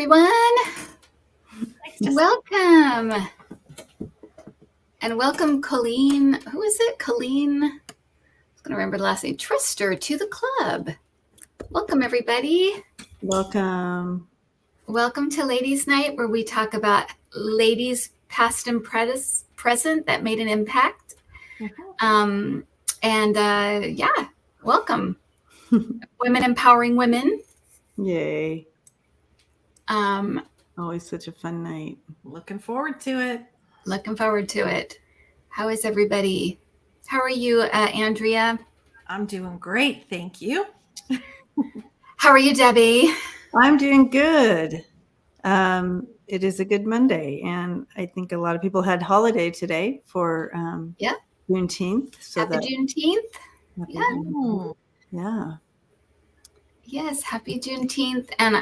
everyone. Welcome. And welcome, Colleen. Who is it? Colleen. I was going to remember the last name. Trister to the club. Welcome, everybody. Welcome. Welcome to Ladies Night, where we talk about ladies past and present that made an impact. Welcome. Women empowering women. Yay. Always such a fun night. Looking forward to it. Looking forward to it. How is everybody? How are you, Andrea? I'm doing great. Thank you. How are you, Debbie? I'm doing good. It is a good Monday, and I think a lot of people had holiday today for Juneteenth. So happy Juneteenth. Yeah. Yes, happy Juneteenth. And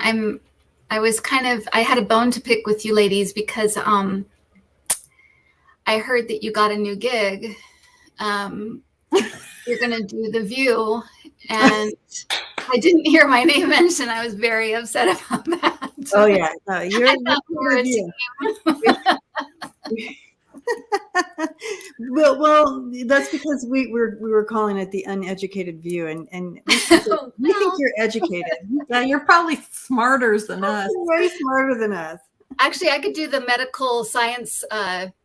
I had a bone to pick with you ladies because I heard that you got a new gig. You're going to do The View, and I didn't hear my name mentioned. I was very upset about that. Oh yeah, no, you're well, that's because we were calling it the uneducated view, and we think you're educated. Yeah, you're probably smarter than us. You're way smarter than us. Actually, I could do the medical science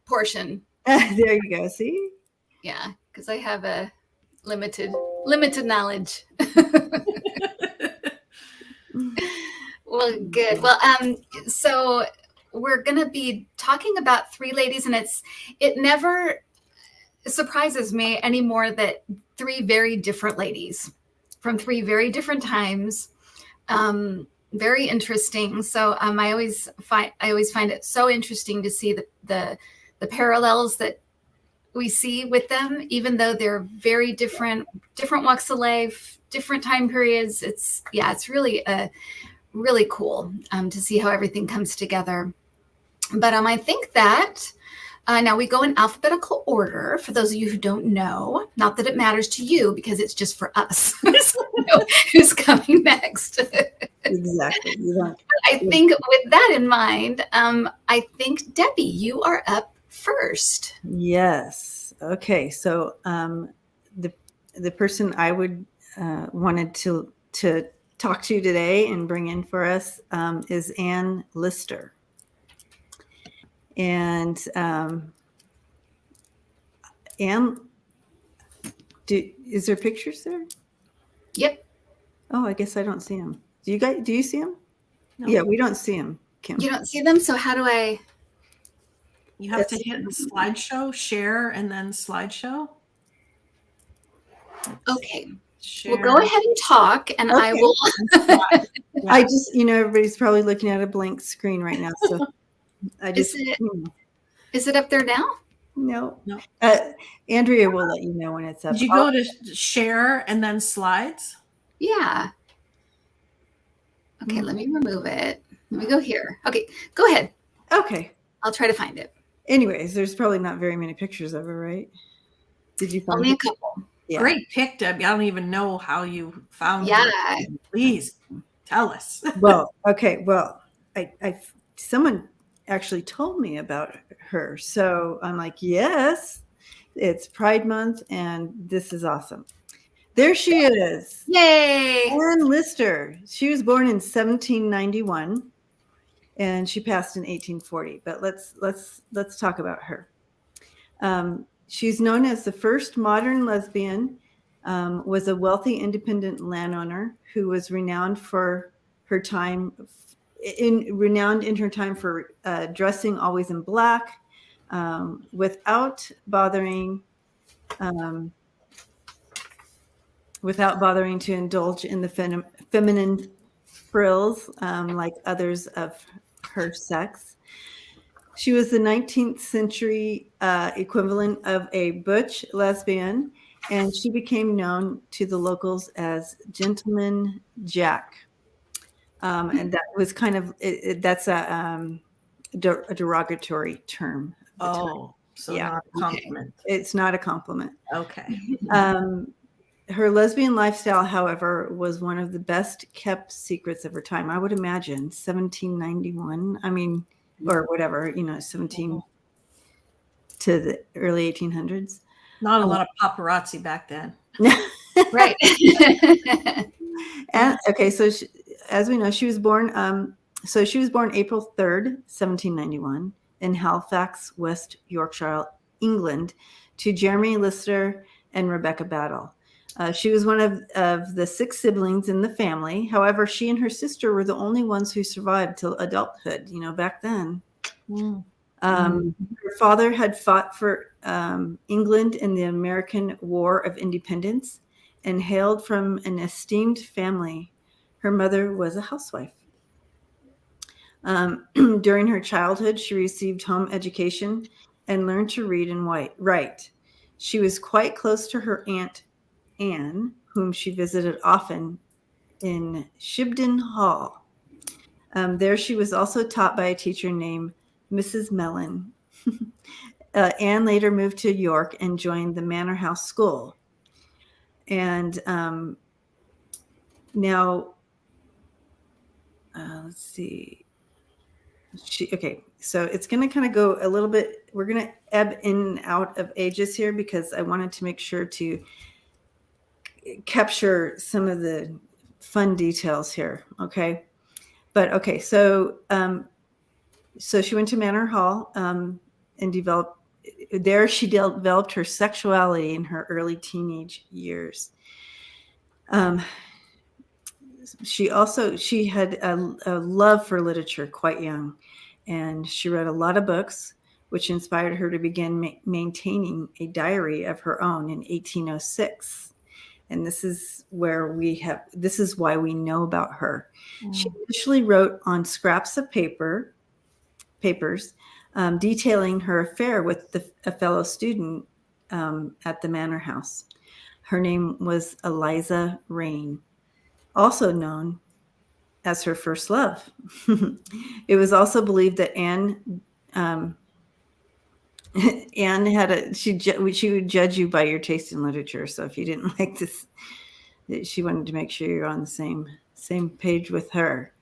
portion. There you go. See? Yeah, because I have a limited knowledge. Well, good. Well, so we're going to be talking about three ladies, and it never surprises me anymore that three very different ladies from three very different times. Very interesting. So I always find it so interesting to see the parallels that we see with them, even though they're very different walks of life, different time periods. It's really cool to see how everything comes together. But I think that now we go in alphabetical order. For those of you who don't know, not that it matters to you because it's just for us. Who's coming next? Exactly. I think with that in mind, I think Debbie, you are up first. Yes. Okay. So the person I would wanted to talk to today and bring in for us is Ann Lister. And Ann, is there pictures there? Yep. Oh, I guess I don't see them. Do you see them? No. Yeah, we don't see them, Kim. You don't see them, so how do I? You have to hit slideshow, share, and then slideshow. Okay. Share. Well, go ahead and talk, and okay. I will. I just, everybody's probably looking at a blank screen right now, so I just. Is it up there now? No. Andrea will let you know when it's up. Did you go to share and then slides? Yeah. Okay, let me remove it. Let me go here. Okay, go ahead. Okay. I'll try to find it. Anyways, there's probably not very many pictures of her, right? Did you find only a couple? Yeah. Great pick, Debbie. I don't even know how you found it. Please tell us. Well, okay. Well, someone actually told me about her. So I'm like, yes, it's Pride Month and this is awesome. There she is. Yay. Ann Lister. She was born in 1791 and she passed in 1840. But let's talk about her. She's known as the first modern lesbian, was a wealthy independent landowner who was renowned for her time in her time for dressing always in black, without bothering to indulge in the feminine frills like others of her sex. She was the 19th century equivalent of a butch lesbian, and she became known to the locals as Gentleman Jack. And that was kind of that's a derogatory term. Oh, so yeah. Not a compliment. Okay. It's not a compliment. Okay. Her lesbian lifestyle, however, was one of the best kept secrets of her time. I would imagine 1791. I mean, or whatever, 17 to the early 1800s. Not a lot of paparazzi back then. Right. And okay, so as we know, she was born. She was born April 3rd, 1791, in Halifax, West Yorkshire, England, to Jeremy Lister and Rebecca Battle. She was one of the 6 siblings in the family. However, she and her sister were the only ones who survived till adulthood. Back then. Her father had fought for England in the American War of Independence and hailed from an esteemed family. Her mother was a housewife. During her childhood, she received home education and learned to read and write. She was quite close to her aunt Anne, whom she visited often in Shibden Hall. There she was also taught by a teacher named Mrs. Mellon. Anne later moved to York and joined the Manor House School. And now, let's see. So it's going to kind of go a little bit, we're going to ebb in and out of ages here because I wanted to make sure to capture some of the fun details here. Okay. But okay. So she went to Manor Hall and she developed her sexuality in her early teenage years. She had a love for literature quite young, and she read a lot of books, which inspired her to begin maintaining a diary of her own in 1806. And this is why we know about her. She initially wrote on scraps of papers, detailing her affair with a fellow student at the Manor House. Her name was Eliza Rain, also known as her first love. It was also believed that Anne she would judge you by your taste in literature. So if you didn't like this, she wanted to make sure you're on the same page with her.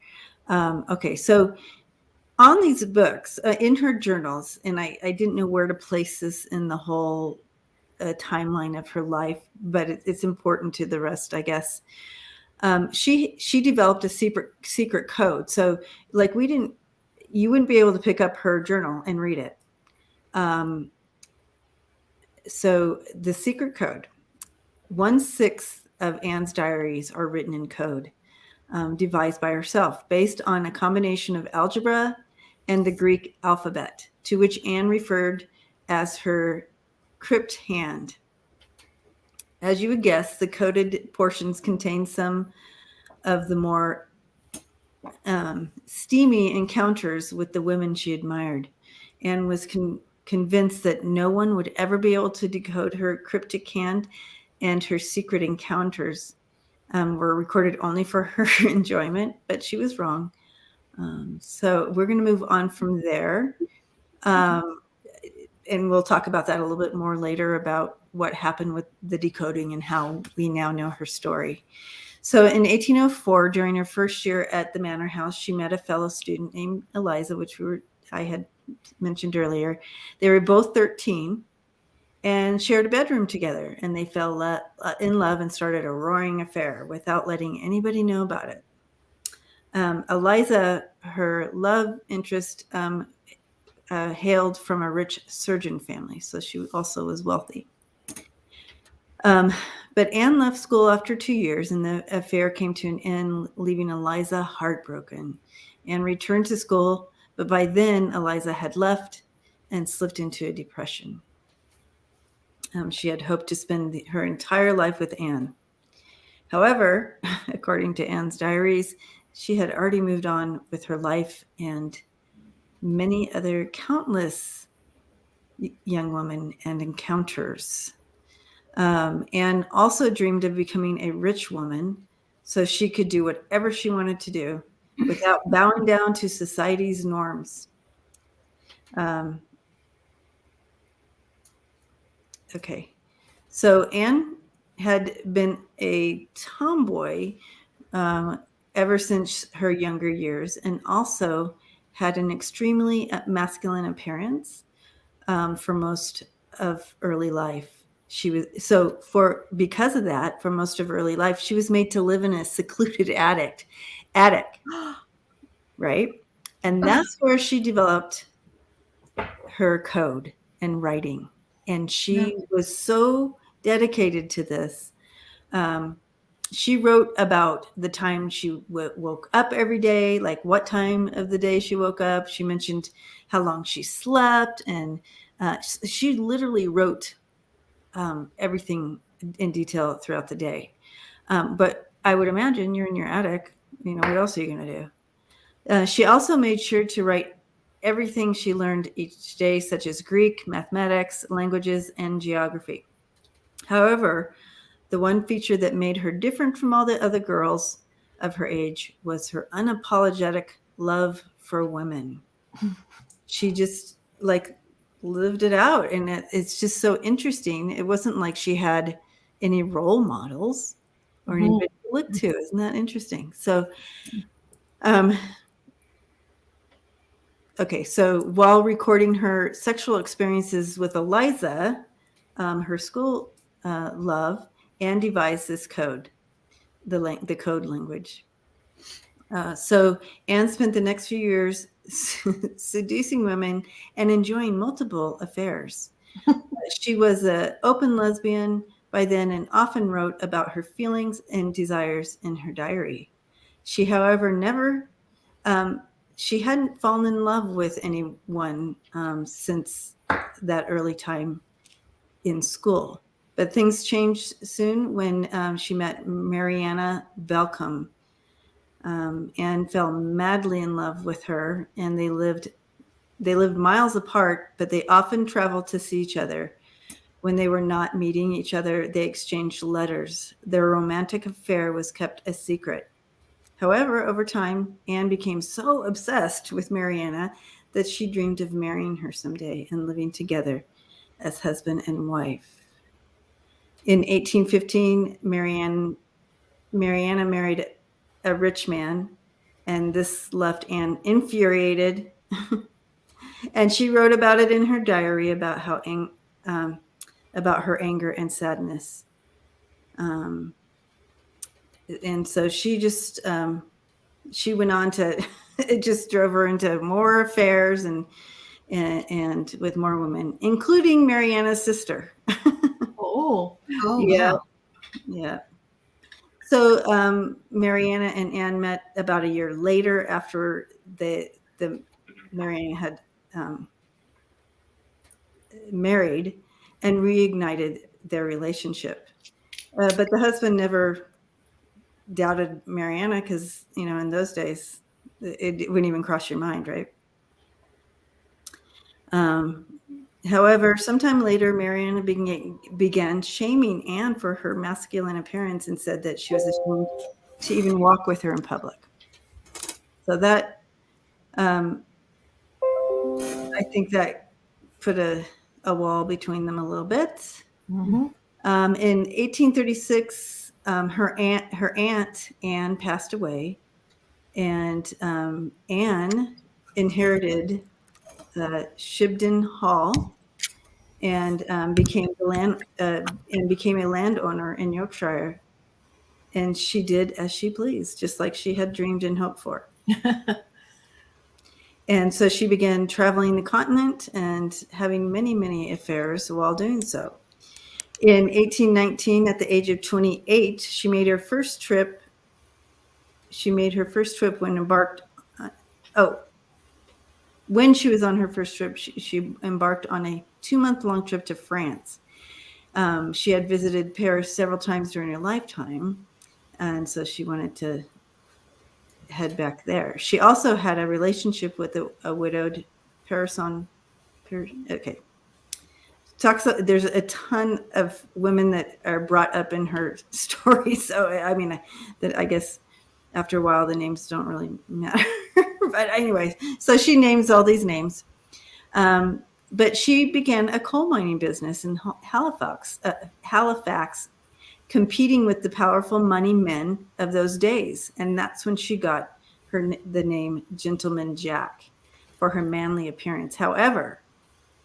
Okay, so on these books, in her journals, and I didn't know where to place this in the whole timeline of her life, but it's important to the rest, I guess. She developed a secret code. So like you wouldn't be able to pick up her journal and read it. So the secret code, 1/6 of Anne's diaries are written in code, devised by herself based on a combination of algebra and the Greek alphabet, to which Anne referred as her crypt hand. As you would guess, the coded portions contain some of the more steamy encounters with the women she admired. Anne was convinced that no one would ever be able to decode her cryptic hand, and her secret encounters were recorded only for her enjoyment, but she was wrong. So we're going to move on from there. And we'll talk about that a little bit more later about what happened with the decoding and how we now know her story. So in 1804, during her first year at the Manor House, she met a fellow student named Eliza, I had mentioned earlier. They were both 13 and shared a bedroom together, and they fell in love and started a roaring affair without letting anybody know about it. Eliza, her love interest, hailed from a rich surgeon family, so she also was wealthy. But Anne left school after 2 years, and the affair came to an end, leaving Eliza heartbroken. Anne returned to school, but by then Eliza had left and slipped into a depression. She had hoped to spend her entire life with Anne. However, according to Anne's diaries, she had already moved on with her life and many other countless young women and encounters. Anne also dreamed of becoming a rich woman so she could do whatever she wanted to do without bowing down to society's norms. Okay. So Anne had been a tomboy ever since her younger years, and also had an extremely masculine appearance for most of early life. She was because of that, for most of early life, she was made to live in a secluded attic, right? And that's where she developed her code and writing. And she was so dedicated to this. She wrote about the time she woke up every day, like what time of the day she woke up. She mentioned how long she slept, and she literally wrote everything in detail throughout the day. But I would imagine you're in your attic. What else are you going to do? She also made sure to write everything she learned each day, such as Greek, mathematics, languages, and geography. However, the one feature that made her different from all the other girls of her age was her unapologetic love for women. She just lived it out, and it's just so interesting. It wasn't like she had any role models or anybody to look to. Isn't that interesting? So, okay, so while recording her sexual experiences with Eliza, her school love, Anne devised this code, the code language. So Anne spent the next few years seducing women and enjoying multiple affairs. She was an open lesbian by then and often wrote about her feelings and desires in her diary. She, however, never she hadn't fallen in love with anyone since that early time in school. But things changed soon when she met Mariana Belcom and fell madly in love with her. And they lived miles apart, but they often traveled to see each other. When they were not meeting each other, they exchanged letters. Their romantic affair was kept a secret. However, over time, Anne became so obsessed with Mariana that she dreamed of marrying her someday and living together as husband and wife. In 1815, Mariana married a rich man, and this left Anne infuriated. And she wrote about it in her diary about about her anger and sadness. And so she just she went on to it just drove her into more affairs and with more women, including Mariana's sister. Oh, yeah, wow. yeah. So Mariana and Anne met about a year later after the Mariana had married and reignited their relationship. But the husband never doubted Mariana because, in those days, it wouldn't even cross your mind, right? However, sometime later, Mariana began shaming Anne for her masculine appearance and said that she was ashamed to even walk with her in public. So that, I think that put a wall between them a little bit. Mm-hmm. In 1836, her aunt Anne passed away, and Anne inherited Shibden Hall and became a landowner in Yorkshire. And she did as she pleased, just like she had dreamed and hoped for. And so she began traveling the continent and having many, many affairs while doing so. In 1819, at the age of 28, she made her first trip. When she was on her first trip, she embarked on a 2-month-long trip to France. She had visited Paris several times during her lifetime, and so she wanted to head back there. She also had a relationship with a widowed Parisian. Okay. There's a ton of women that are brought up in her story. So, I mean, I guess after a while, the names don't really matter. But anyway, so she names all these names. But she began a coal mining business in Halifax, competing with the powerful money men of those days. And that's when she got the name Gentleman Jack for her manly appearance. However,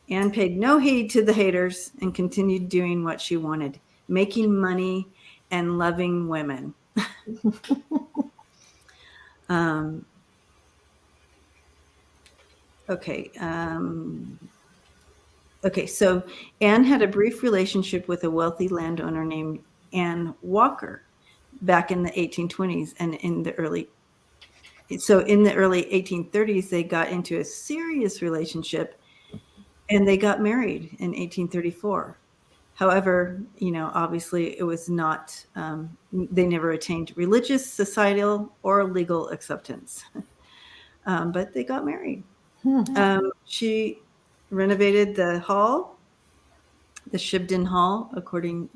Anne paid no heed to the haters and continued doing what she wanted, making money and loving women. Okay. Okay, so Anne had a brief relationship with a wealthy landowner named Anne Walker back in the 1820s, and in the early 1830s, they got into a serious relationship, and they got married in 1834. However, obviously it was not, they never attained religious, societal, or legal acceptance. But they got married. She renovated the hall, the Shibden Hall, according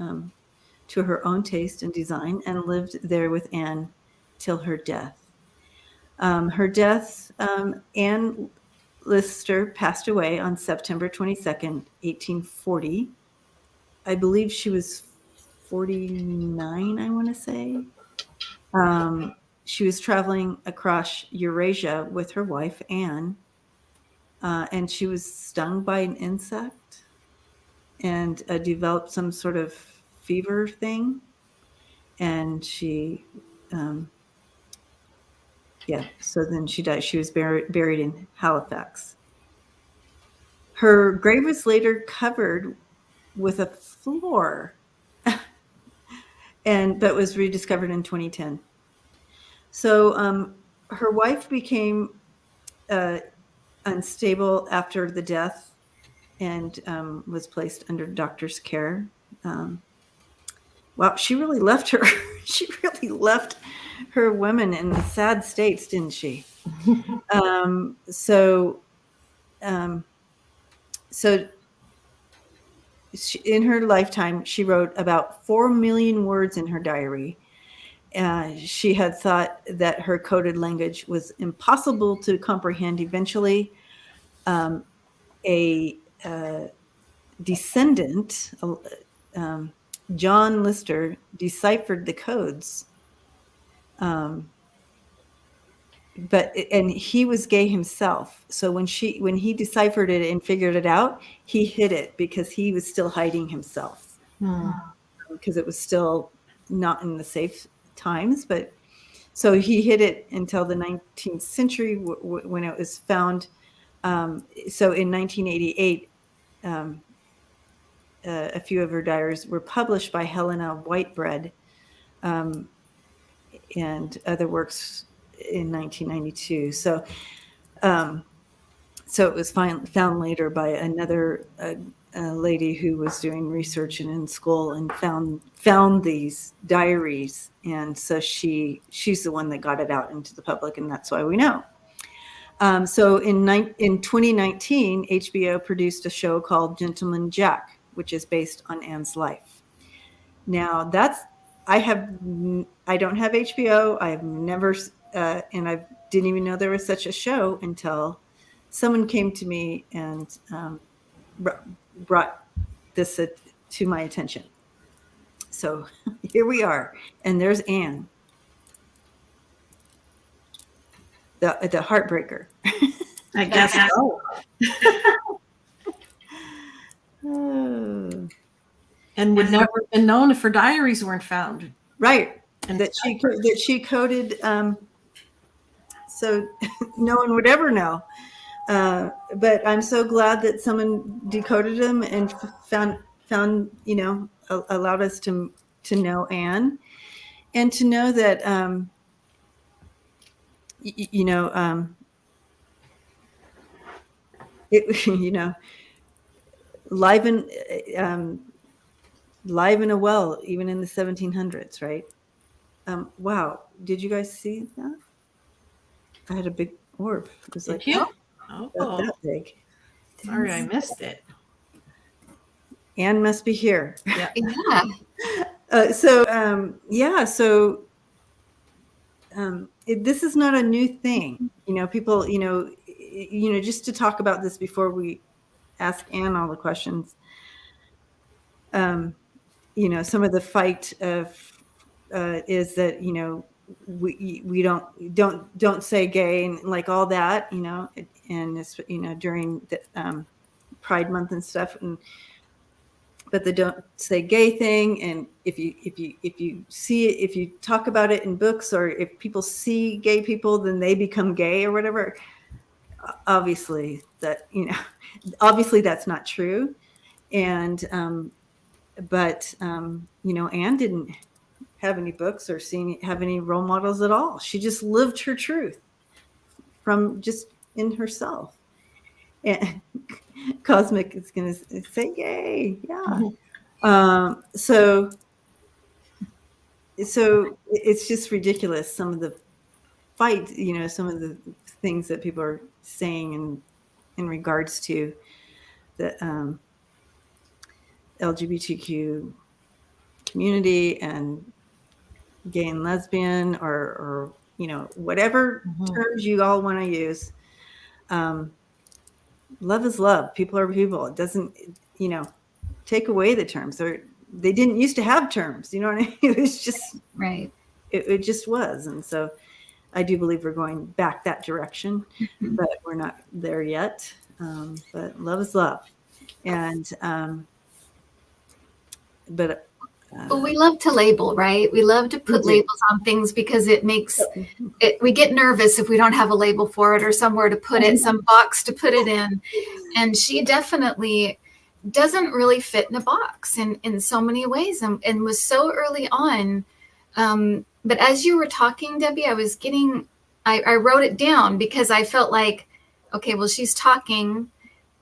to her own taste and design, and lived there with Anne till her death. Anne Lister passed away on September 22nd, 1840. I believe she was 49, I want to say. She was traveling across Eurasia with her wife, Anne, and she was stung by an insect and developed some sort of fever thing. And she, so then she died. She was buried in Halifax. Her grave was later covered with a floor, but was rediscovered in 2010. So her wife became unstable after the death and was placed under doctor's care. Wow, she really left her. She really left her women in sad states, didn't she? So in her lifetime, she wrote about 4 million words in her diary. She had thought that her coded language was impossible to comprehend. Eventually, a descendant, John Lister, deciphered the codes. And he was gay himself. So when he deciphered it and figured it out, he hid it because he was still hiding himself. Because it was still not in the safe times. But so he hid it until the 19th century when it was found. So in 1988, a few of her diaries were published by Helena Whitebread, and other works in 1992. So it was found later by another lady who was doing research and in school and found these diaries, and so she's the one that got it out into the public, and that's why we know. So in 2019, HBO produced a show called Gentleman Jack, which is based on Anne's life. Now I don't have HBO. I've never, and I didn't even know there was such a show until someone came to me and brought this to my attention. So here we are, and there's Anne, the heartbreaker. I guess so. Oh. And would never have been known if her diaries weren't found. Right. And that she coded, so no one would ever know. But I'm so glad that someone decoded them and found allowed us to know Anne, and to know that live in a well, even in the 1700s, right? Wow, did you guys see that? I had a big orb. It was like, that big. Sorry, I missed it. Anne must be here. Yeah. This is not a new thing. People, just to talk about this before we ask Anne all the questions. some of the fight of is that, we don't say gay and like all that, and it's, during the Pride Month and stuff, but the don't say gay thing. And if you see it, if you talk about it in books, or if people see gay people, then they become gay or whatever. Obviously obviously that's not true. And but Anne didn't have any books or have any role models at all. She just lived her truth from just in herself. And Cosmic is going to say gay. Yeah. So it's just ridiculous. Some of the fight, some of the things that people are saying in regards to the LGBTQ community and gay and lesbian, or whatever terms you all want to use. Love is love. People are people. It doesn't, take away the terms. They didn't used to have terms. You know what I mean? It was just Right. It just was. And so I do believe we're going back that direction, but we're not there yet. But love is love. And but well, we love to label, right? We love to put labels on things because it makes it, we get nervous if we don't have a label for it or somewhere to put it, some box to put it in. And she definitely doesn't really fit in a box in so many ways, and was so early on. But as you were talking, Debbie, I wrote it down because I felt like, okay, well, she's talking,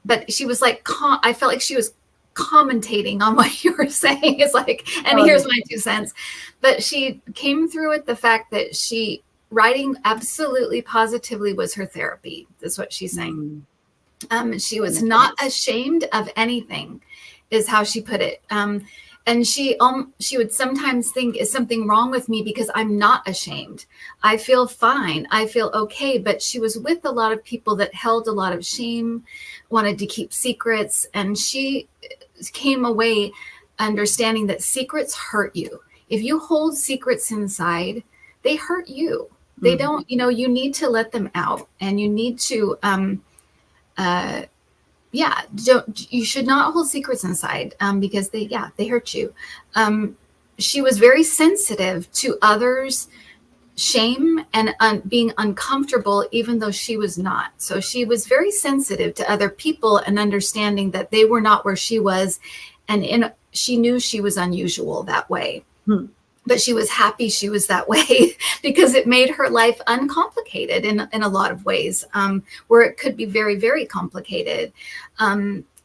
but she was like, I felt like she was commentating on what you were saying. It's like, and here's my 2 cents. But she came through with the fact that writing absolutely positively was her therapy. That's what she's saying. She was not ashamed of anything, is how she put it. And she would sometimes think, is something wrong with me because I'm not ashamed? I feel fine. I feel okay. But she was with a lot of people that held a lot of shame, wanted to keep secrets. And she came away understanding that secrets hurt you. If you hold secrets inside, they hurt you. They don't, you need to let them out, and you need to, you should not hold secrets inside, because they hurt you. She was very sensitive to others' shame and being uncomfortable, even though she was not. So she was very sensitive to other people and understanding that they were not where she was. And she knew she was unusual that way. But she was happy she was that way because it made her life uncomplicated in a lot of ways, where it could be very, very complicated.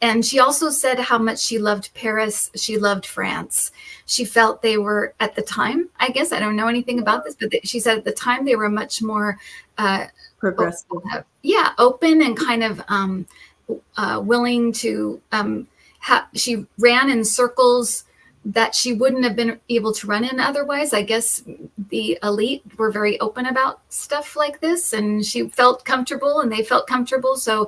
And she also said how much she loved Paris. She loved France. She felt they were, at the time, I guess, I don't know anything about this, but she said at the time they were much more progressive. Open and kind of willing to, she ran in circles that she wouldn't have been able to run in otherwise. I guess the elite were very open about stuff like this, and she felt comfortable and they felt comfortable. So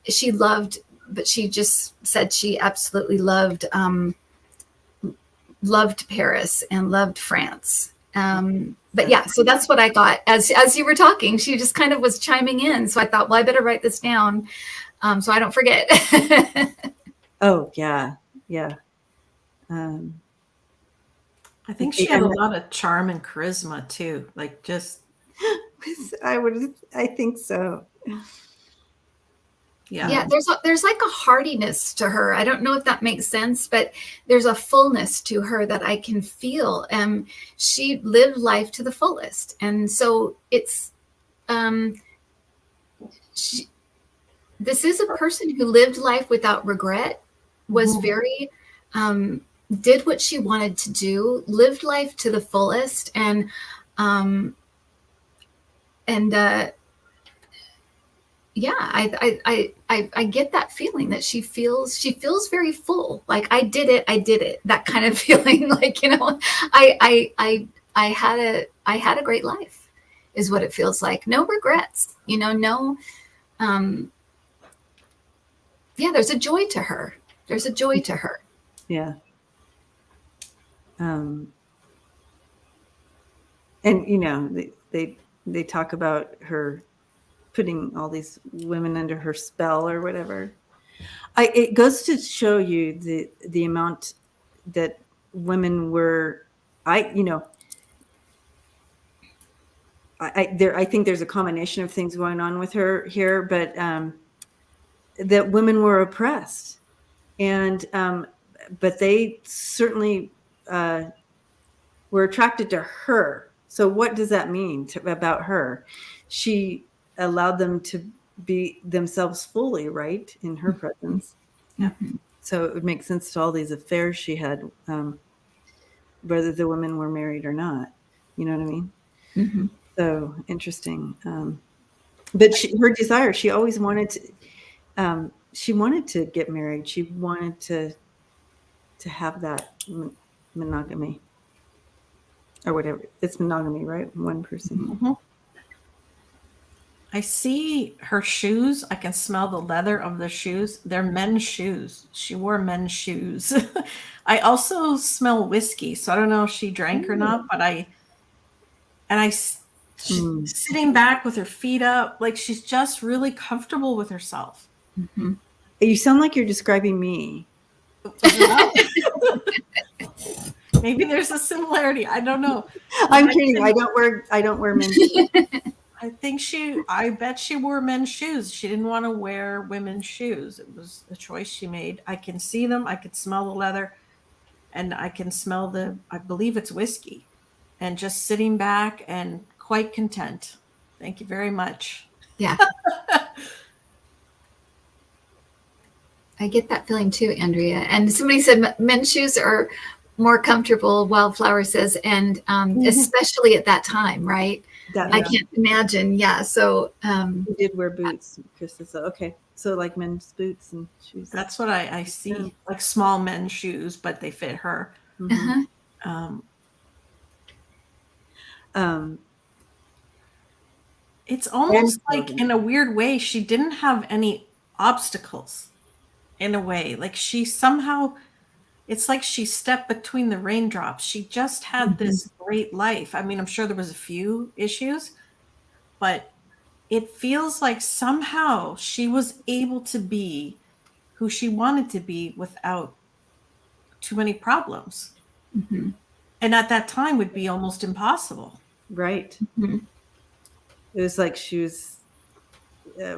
she loved, but she just said she absolutely loved Paris and loved France. But yeah, so that's what I got as you were talking. She just kind of was chiming in. So I thought, well, I better write this down so I don't forget. Oh, yeah. Yeah. I think she had a lot of charm and charisma too. Like just I think so. Yeah, there's like a heartiness to her. I don't know if that makes sense, but there's a fullness to her that I can feel. She lived life to the fullest. And so it's this is a person who lived life without regret, was very did what she wanted to do, lived life to the fullest, and I get that feeling that she feels very full. Like I did it. That kind of feeling, like, I had a great life, is what it feels like. No regrets, no. There's a joy to her. Yeah. And, you know, they talk about her putting all these women under her spell or whatever. It goes to show you the amount that women were, you know, I think there's a combination of things going on with her here, but that women were oppressed, and but they certainly were attracted to her. So what does that mean about her? She allowed them to be themselves fully, right, in her presence. Yeah. So it would make sense to all these affairs she had, whether the women were married or not. You know what I mean? Mm-hmm. So interesting. But her desire, she always wanted to get married. She wanted to have that monogamy or whatever. It's monogamy, right? One person. Mm-hmm. I see her shoes. I can smell the leather of the shoes. They're men's shoes. She wore men's shoes. I also smell whiskey. So I don't know if she drank or not, but she's sitting back with her feet up, like she's just really comfortable with herself. Mm-hmm. You sound like you're describing me. Maybe there's a similarity. I don't know. I'm kidding. I don't wear men's shoes. I bet she wore men's shoes. She didn't want to wear women's shoes. It was a choice she made. I can see them. I could smell the leather, and I can smell I believe it's whiskey, and just sitting back and quite content. Thank you very much. Yeah. I get that feeling too, Andrea. And somebody said men's shoes are more comfortable, Wildflower says, and especially at that time, right? I can't imagine. Yeah. So we did wear boots, Krista. So okay. So like men's boots and shoes. That's what I see, like small men's shoes, but they fit her. Mm-hmm. It's almost like in a weird way, she didn't have any obstacles in a way. Like she somehow, it's like she stepped between the raindrops. She just had this great life. I mean, I'm sure there was a few issues, but it feels like somehow she was able to be who she wanted to be without too many problems. Mm-hmm. And at that time would be almost impossible. Right. Mm-hmm. It was like she was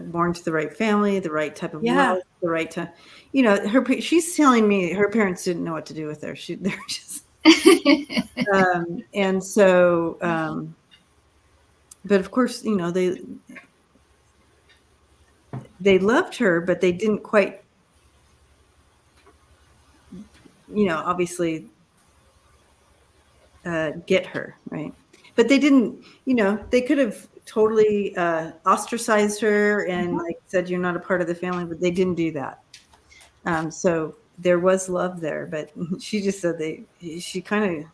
born to the right family, the right type of love, the right time. You know, she's telling me her parents didn't know what to do with her. They're just, and so, but of course, you know, they loved her, but they didn't quite, you know, obviously get her, right? But they didn't, you know, they could have totally ostracized her and like said you're not a part of the family, but they didn't do that. So there was love there, but she just said she kind of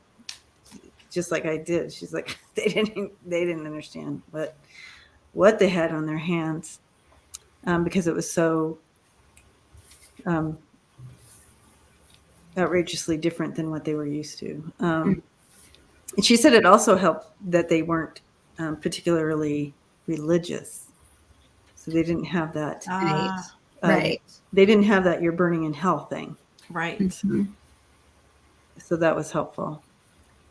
just like I did. She's like they didn't understand what they had on their hands because it was so outrageously different than what they were used to. And she said it also helped that they weren't particularly religious. So they didn't have that. Right. They didn't have that you're burning in hell thing. Right. Mm-hmm. So that was helpful.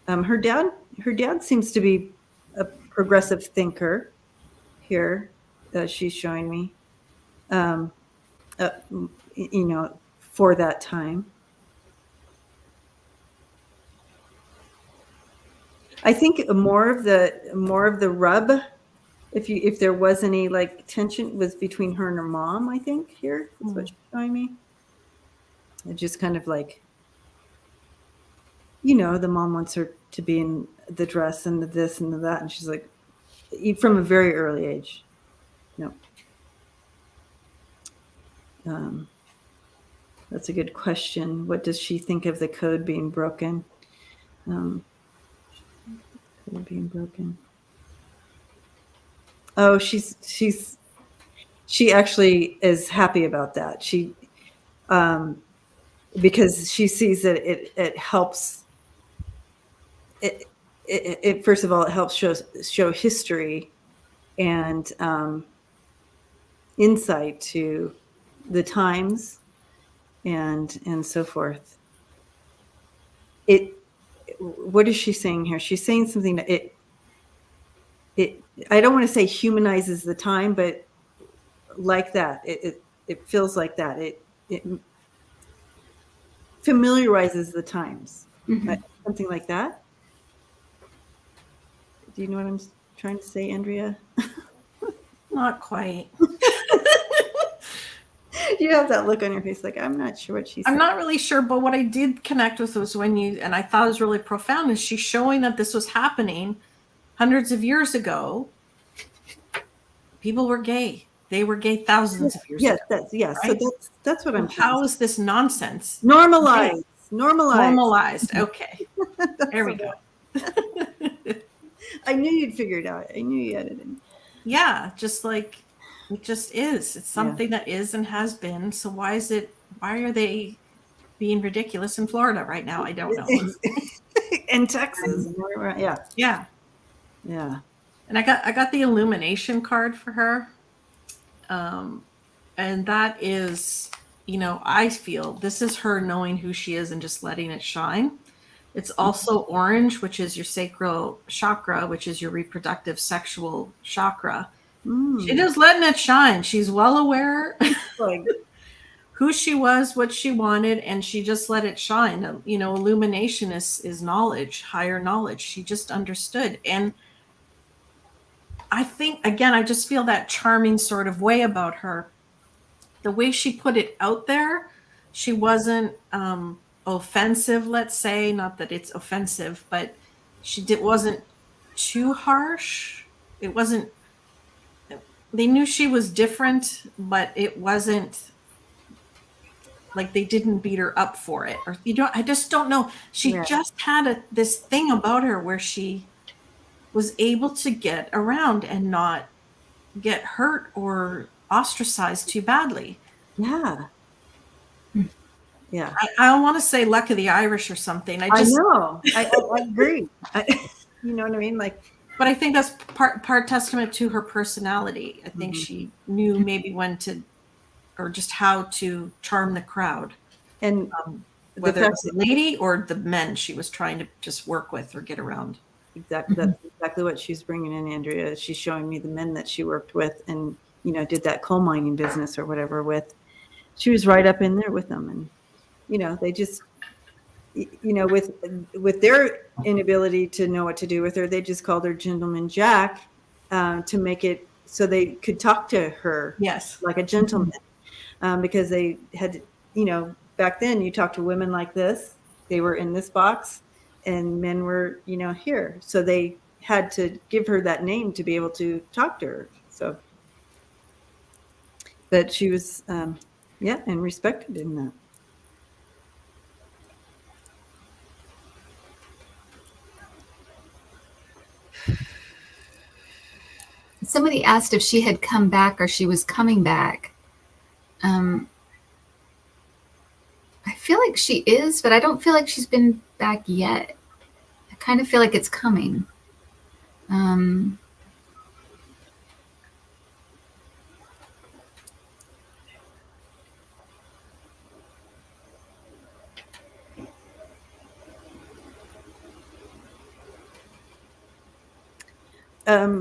Her dad seems to be a progressive thinker here. She's showing me, you know, for that time. I think more of the rub, if there was any like tension, was between her and her mom. I think here is what she's showing me. It just kind of like, you know, the mom wants her to be in the dress and the this and the that, and she's like, from a very early age, no. That's a good question. What does she think of the code being broken? Being broken. Oh, she actually is happy about that. She because she sees that it helps it first of all, it helps show history and insight to the times and so forth. What is she saying here? She's saying something that I don't want to say humanizes the time, but like that, it feels like that. It familiarizes the times, something like that. Do you know what I'm trying to say, Andrea? Not quite. You have that look on your face like, I'm not sure what she's saying. I'm not really sure, but what I did connect with was and I thought it was really profound, is she's showing that this was happening hundreds of years ago. People were gay. They were gay thousands of years ago. Yes. Right? So that's what I'm How is this nonsense? Normalized. Okay. There we go. I knew you'd figure it out. I knew you had it in. Yeah, just like it just is. It's something that is and has been. So why are they being ridiculous in Florida right now? I don't know. In Texas. Yeah. And I got the illumination card for her. And that is, I feel this is her knowing who she is and just letting it shine. It's also orange, which is your sacral chakra, which is your reproductive sexual chakra. She just letting it shine. She's well aware who she was, what she wanted, and she just let it shine. Illumination is knowledge, higher knowledge. She just understood. And I think, again, I just feel that charming sort of way about her. The way she put it out there, she wasn't offensive, let's say. Not that it's offensive, but wasn't too harsh. It wasn't. They knew she was different, but it wasn't like they didn't beat her up for it. Or I just don't know. She just had this thing about her where she was able to get around and not get hurt or ostracized too badly. Yeah. I don't want to say luck of the Irish or something. I know. I agree. You know what I mean? But I think that's part testament to her personality. I think she knew maybe when to, or just how to charm the crowd. And whether it was the lady or the men she was trying to just work with or get around. Exactly. That's exactly what she's bringing in, Andrea. She's showing me the men that she worked with and, did that coal mining business or whatever with. She was right up in there with them. And, they just, with their inability to know what to do with her, they just called her Gentleman Jack to make it so they could talk to her like a gentleman. Because they had, back then you talk to women like this, they were in this box and men were, here. So they had to give her that name to be able to talk to her. So, but she was, and respected in that. Somebody asked if she had come back or she was coming back. I feel like she is, but I don't feel like she's been back yet. I kind of feel like it's coming.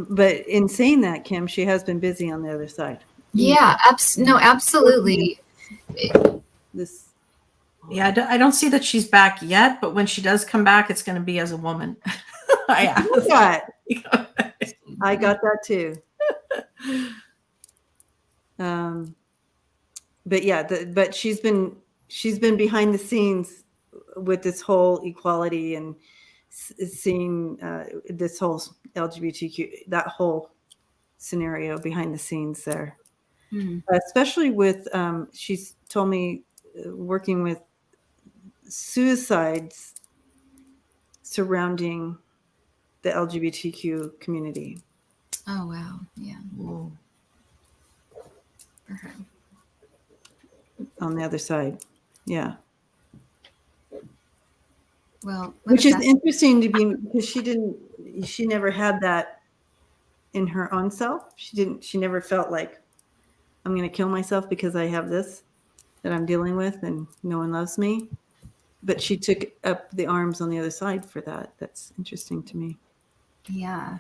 But in saying that, Kim, she has been busy on the other side. Yeah, absolutely. I don't see that she's back yet, but when she does come back, it's going to be as a woman. I got that too. But she's been behind the scenes with this whole equality and seeing this whole LGBTQ, that whole scenario behind the scenes there. Especially with, she's told me, working with suicides surrounding the LGBTQ community. Oh, wow. Yeah. For her. On the other side. Yeah. Well, which is interesting to be, because she never had that in her own self. She never felt like, I'm going to kill myself because I have this that I'm dealing with and no one loves me. But she took up the arms on the other side for that. That's interesting to me. Yeah.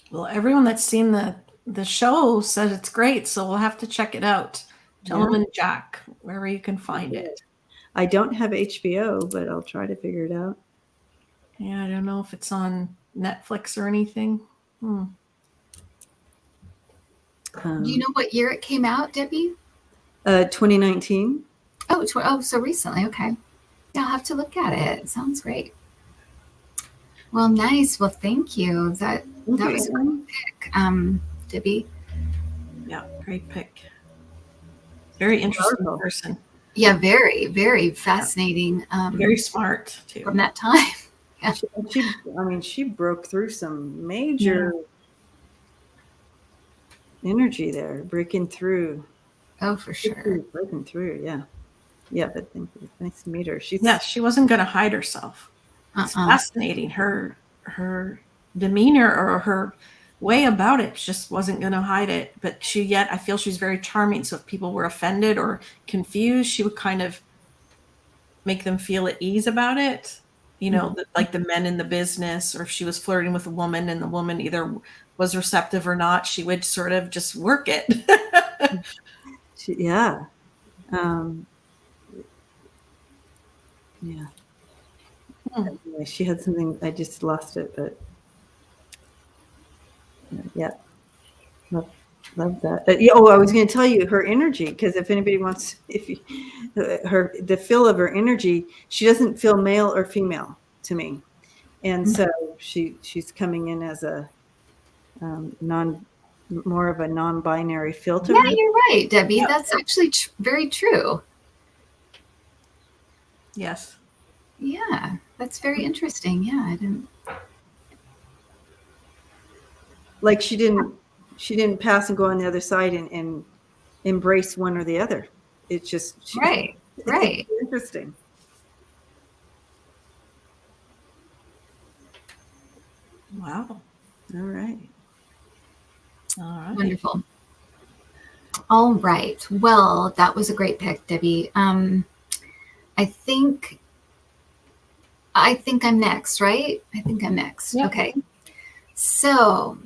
Well, everyone that's seen the show said it's great, so we'll have to check it out. Gentleman Jack, wherever you can find it. I don't have HBO, but I'll try to figure it out. Yeah, I don't know if it's on Netflix or anything. Do you know what year it came out, Debbie? 2019. Oh, so recently. Okay. Yeah, I'll have to look at it. Sounds great. Well, nice. Well, thank you. That was a great pick, Debbie. Yeah, great pick. Very interesting person. Yeah, very, very fascinating. Very smart too. From that time. Yeah. She broke through some major energy there, breaking through. Oh, for sure. Breaking through, yeah. Yeah, but nice to meet her. She wasn't going to hide herself. It's fascinating. Her demeanor or her way about it just wasn't going to hide it. But I feel she's very charming. So if people were offended or confused, she would kind of make them feel at ease about it. You know, like the men in the business, or if she was flirting with a woman and the woman either was receptive or not, she would sort of just work it. Yeah. Anyway, she had something, I just lost it, but yeah. Love that. I was going to tell you her energy, because if anybody wants, the feel of her energy, she doesn't feel male or female to me, and so she's coming in as a more of a non-binary filter. Yeah, you're right, Debbie. Yeah. That's actually very true. Yes. Yeah, that's very interesting. Yeah, I didn't. Like she didn't pass and go on the other side and embrace one or the other. It's just right. It's interesting. Wow. All right. Wonderful. All right. Well, that was a great pick, Debbie. I think I'm next, right? I think I'm next. Yep. Okay. So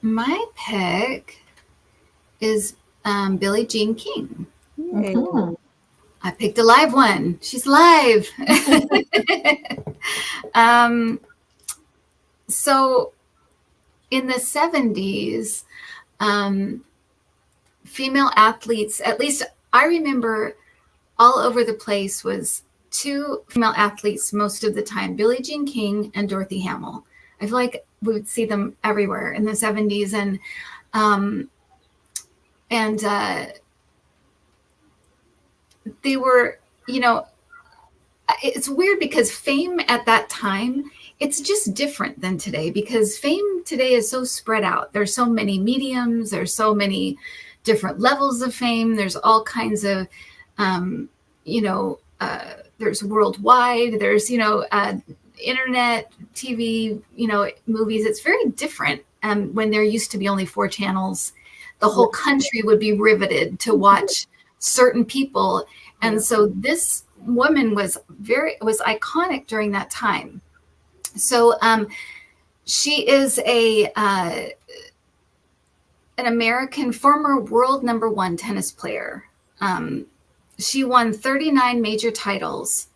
my pick is Billie Jean King. Mm-hmm. I picked a live one. She's live. So in the 70s, female athletes, at least I remember all over the place, was two female athletes most of the time, Billie Jean King and Dorothy Hamill. I feel like we would see them everywhere in the 70s. And they were, it's weird because fame at that time, it's just different than today, because fame today is so spread out. There's so many mediums. There's so many different levels of fame. There's all kinds of, there's worldwide, there's, internet, TV, movies. It's very different. When there used to be only 4 channels, the whole country would be riveted to watch certain people. And so this woman was iconic during that time. So she is an American former world #1 tennis player. She won 39 major titles,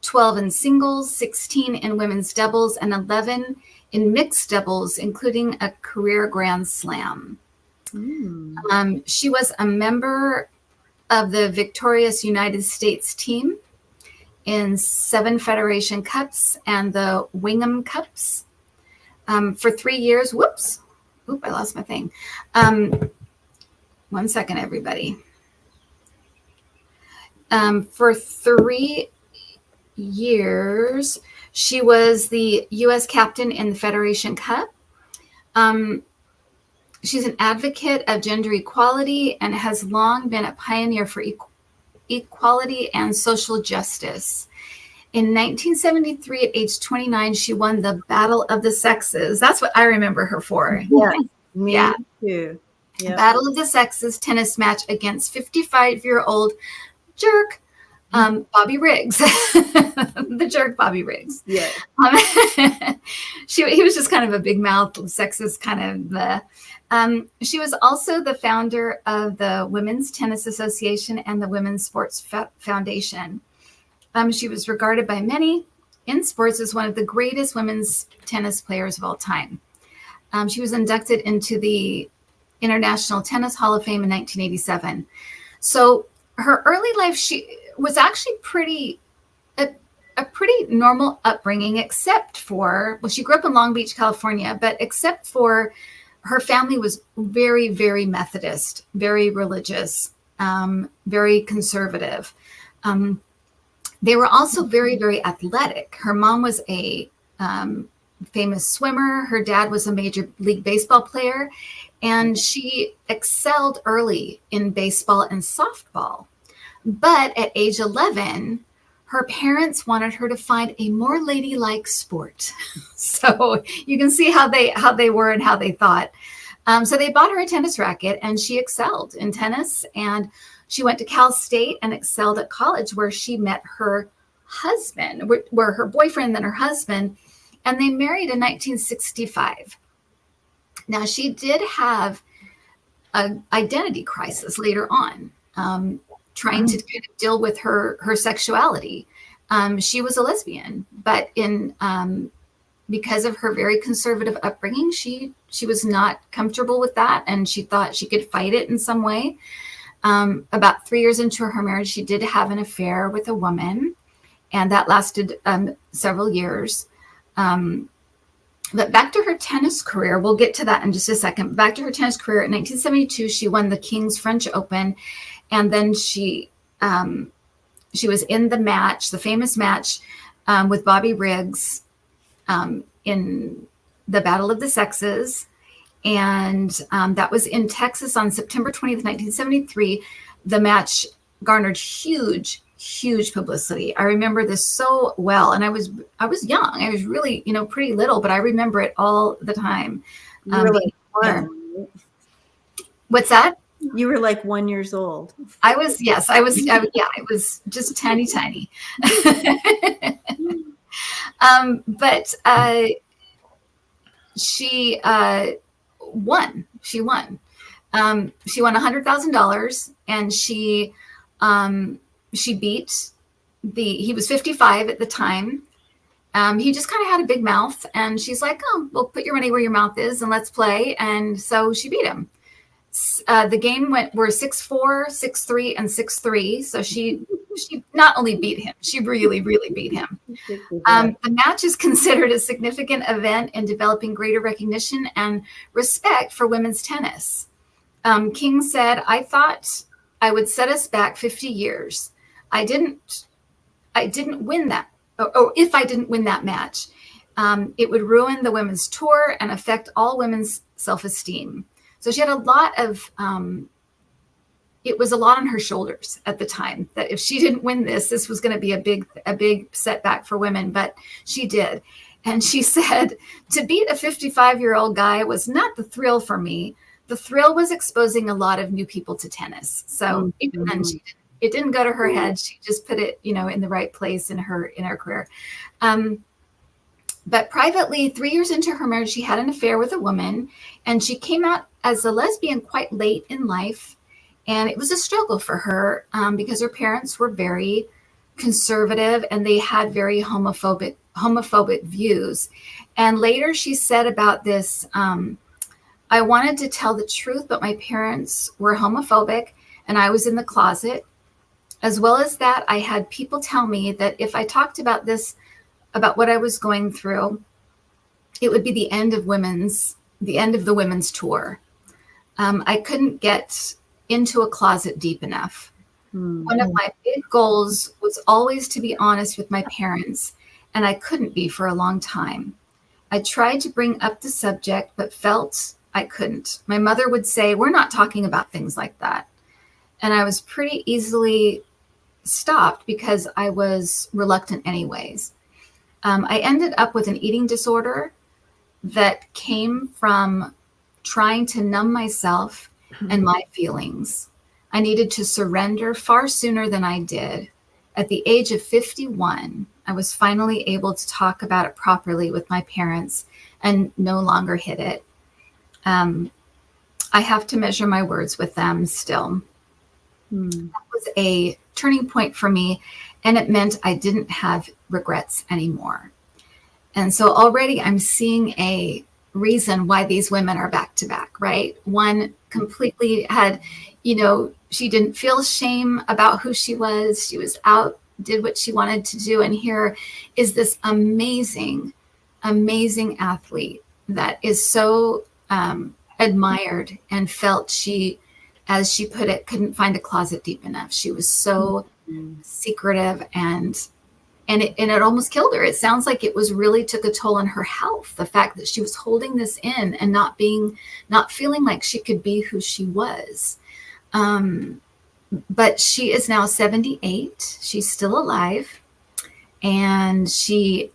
12 in singles, 16 in women's doubles, and 11 in mixed doubles, including a career Grand Slam. She was a member of the victorious United States team in 7 Federation Cups and the Wingham Cups for 3 years. Whoops. Oop, I lost my thing. 1 second, everybody. For 3 years, she was the U.S. captain in the Federation Cup. She's an advocate of gender equality and has long been a pioneer for equality and social justice. In 1973, at age 29, she won the Battle of the Sexes. That's what I remember her for. Yeah, me Yeah. too. Yep. Battle of the Sexes tennis match against 55-year-old jerk Bobby Riggs, the jerk Bobby Riggs. Yeah. He was just kind of a big mouth, sexist kind of the. She was also the founder of the Women's Tennis Association and the Women's Sports Foundation. She was regarded by many in sports as one of the greatest women's tennis players of all time. She was inducted into the International Tennis Hall of Fame in 1987. So her early life, she was actually a pretty normal upbringing, except for, well, she grew up in Long Beach, California, but except for her family was very, very Methodist, very religious, very conservative. They were also very, very athletic. Her mom was a famous swimmer. Her dad was a Major League Baseball player, and she excelled early in baseball and softball. But at age 11, her parents wanted her to find a more ladylike sport. So you can see how they were and how they thought. So they bought her a tennis racket, and she excelled in tennis. And she went to Cal State and excelled at college, where she met her husband, where her boyfriend and then her husband, and they married in 1965. Now, she did have an identity crisis later on, trying to kind of deal with her sexuality. She was a lesbian, but because of her very conservative upbringing, she was not comfortable with that, and she thought she could fight it in some way. About 3 years into her marriage, she did have an affair with a woman, and that lasted several years. But back to her tennis career, we'll get to that in just a second. Back to her tennis career, in 1972, she won the King's French Open, and then she was in the match, the famous match with Bobby Riggs in the Battle of the Sexes. And that was in Texas on September 20th, 1973. The match garnered huge publicity. I remember this so well. And I was young. I was really, pretty little, but I remember it all the time. You were like one. What's that? You were like 1 year old. I was just tiny. But she won. She won $100,000, and she beat he was 55 at the time. He just kind of had a big mouth, and she's like, "Oh, well, put your money where your mouth is and let's play." And so she beat him. The game were 6-4, 6-3, and 6-3. So she not only beat him, she really beat him. The match is considered a significant event in developing greater recognition and respect for women's tennis. King said, "I thought I would set us back 50 years. I didn't win that. Or if I didn't win that match, it would ruin the women's tour and affect all women's self-esteem." So she had a lot of, it was a lot on her shoulders at the time, that if she didn't win this was going to be a big setback for women, but she did. And she said, "To beat a 55-year-old guy was not the thrill for me. The thrill was exposing a lot of new people to tennis." So even then, it didn't go to her head. She just put it, in the right place in her career. But privately, 3 years into her marriage, she had an affair with a woman, and she came out as a lesbian quite late in life. And it was a struggle for her because her parents were very conservative, and they had very homophobic views. And later she said about this, "I wanted to tell the truth, but my parents were homophobic, and I was in the closet. As well as that, I had people tell me that if I talked about what I was going through, it would be the end of the women's tour. I couldn't get into a closet deep enough. One of my big goals was always to be honest with my parents, and I couldn't be for a long time. I tried to bring up the subject, but felt I couldn't. My mother would say, we're not talking about things like that. And I was pretty easily stopped because I was reluctant anyways. I ended up with an eating disorder that came from trying to numb myself and my feelings. I needed to surrender far sooner than I did. At the age of 51, I was finally able to talk about it properly with my parents and no longer hid it. I have to measure my words with them still. That was a turning point for me, and it meant I didn't have regrets anymore. And so already I'm seeing a reason why these women are back to back, right? One completely had, she didn't feel shame about who she was. She was out, did what she wanted to do. And here is this amazing, amazing athlete that is so admired and felt she, as she put it, couldn't find a closet deep enough. She was so secretive and it almost killed her. It sounds like it was really took a toll on her health. The fact that she was holding this in and not feeling like she could be who she was. But she is now 78. She's still alive. And she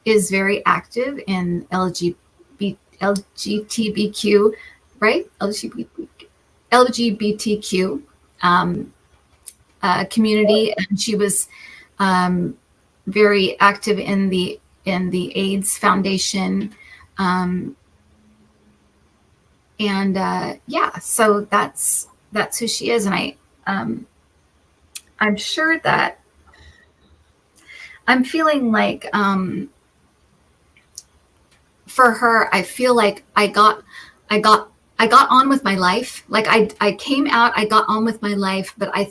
is very active in LGBTQ, right? LGBTQ community. And she was very active in the AIDS Foundation, so that's who she is, and I'm sure that I'm feeling like for her, I feel like I got on with my life. Like I came out, I got on with my life, but I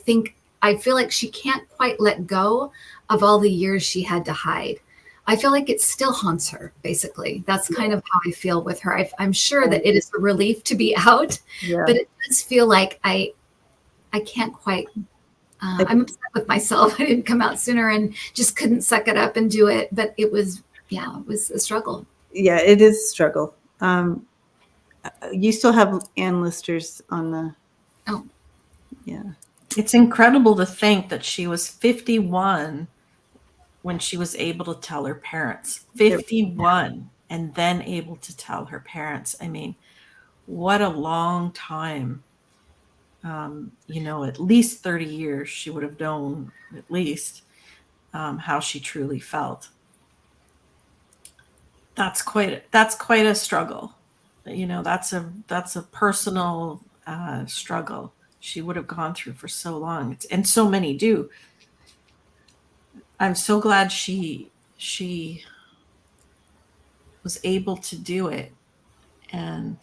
feel like she can't quite let go of all the years she had to hide. I feel like it still haunts her, basically. That's kind of how I feel with her. I'm sure that it is a relief to be out, but it does feel like I can't quite, I'm upset with myself. I didn't come out sooner and just couldn't suck it up and do it. But it was a struggle. Yeah, it is a struggle. You still have Ann Listers on the, yeah. It's incredible to think that she was 51 when she was able to tell her parents. 51 and then able to tell her parents. I mean, what a long time. At least 30 years she would have known at least how she truly felt. That's quite a struggle. That's a personal struggle she would have gone through for so long, and so many do. I'm so glad she was able to do it, and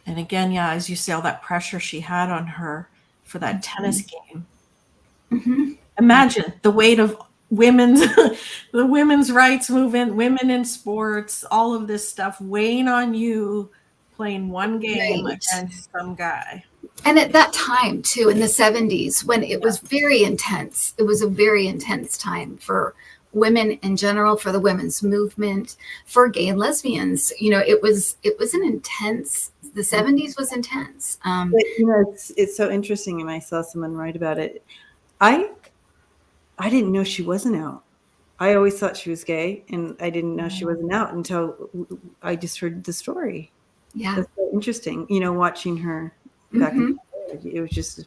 again, as you say, all that pressure she had on her for that tennis game. Mm-hmm. Imagine the weight of the women's rights movement, women in sports, all of this stuff weighing on you, playing one game against some guy. And at that time, too, in the 70s, when it was very intense, it was a very intense time for women in general, for the women's movement, for gay and lesbians. It was an intense, the 70s was intense. But, it's so interesting, and I saw someone write about it. I didn't know she wasn't out. I always thought she was gay, and I didn't know she wasn't out until I just heard the story. Yeah. That's so interesting, watching her back in the day. It was just,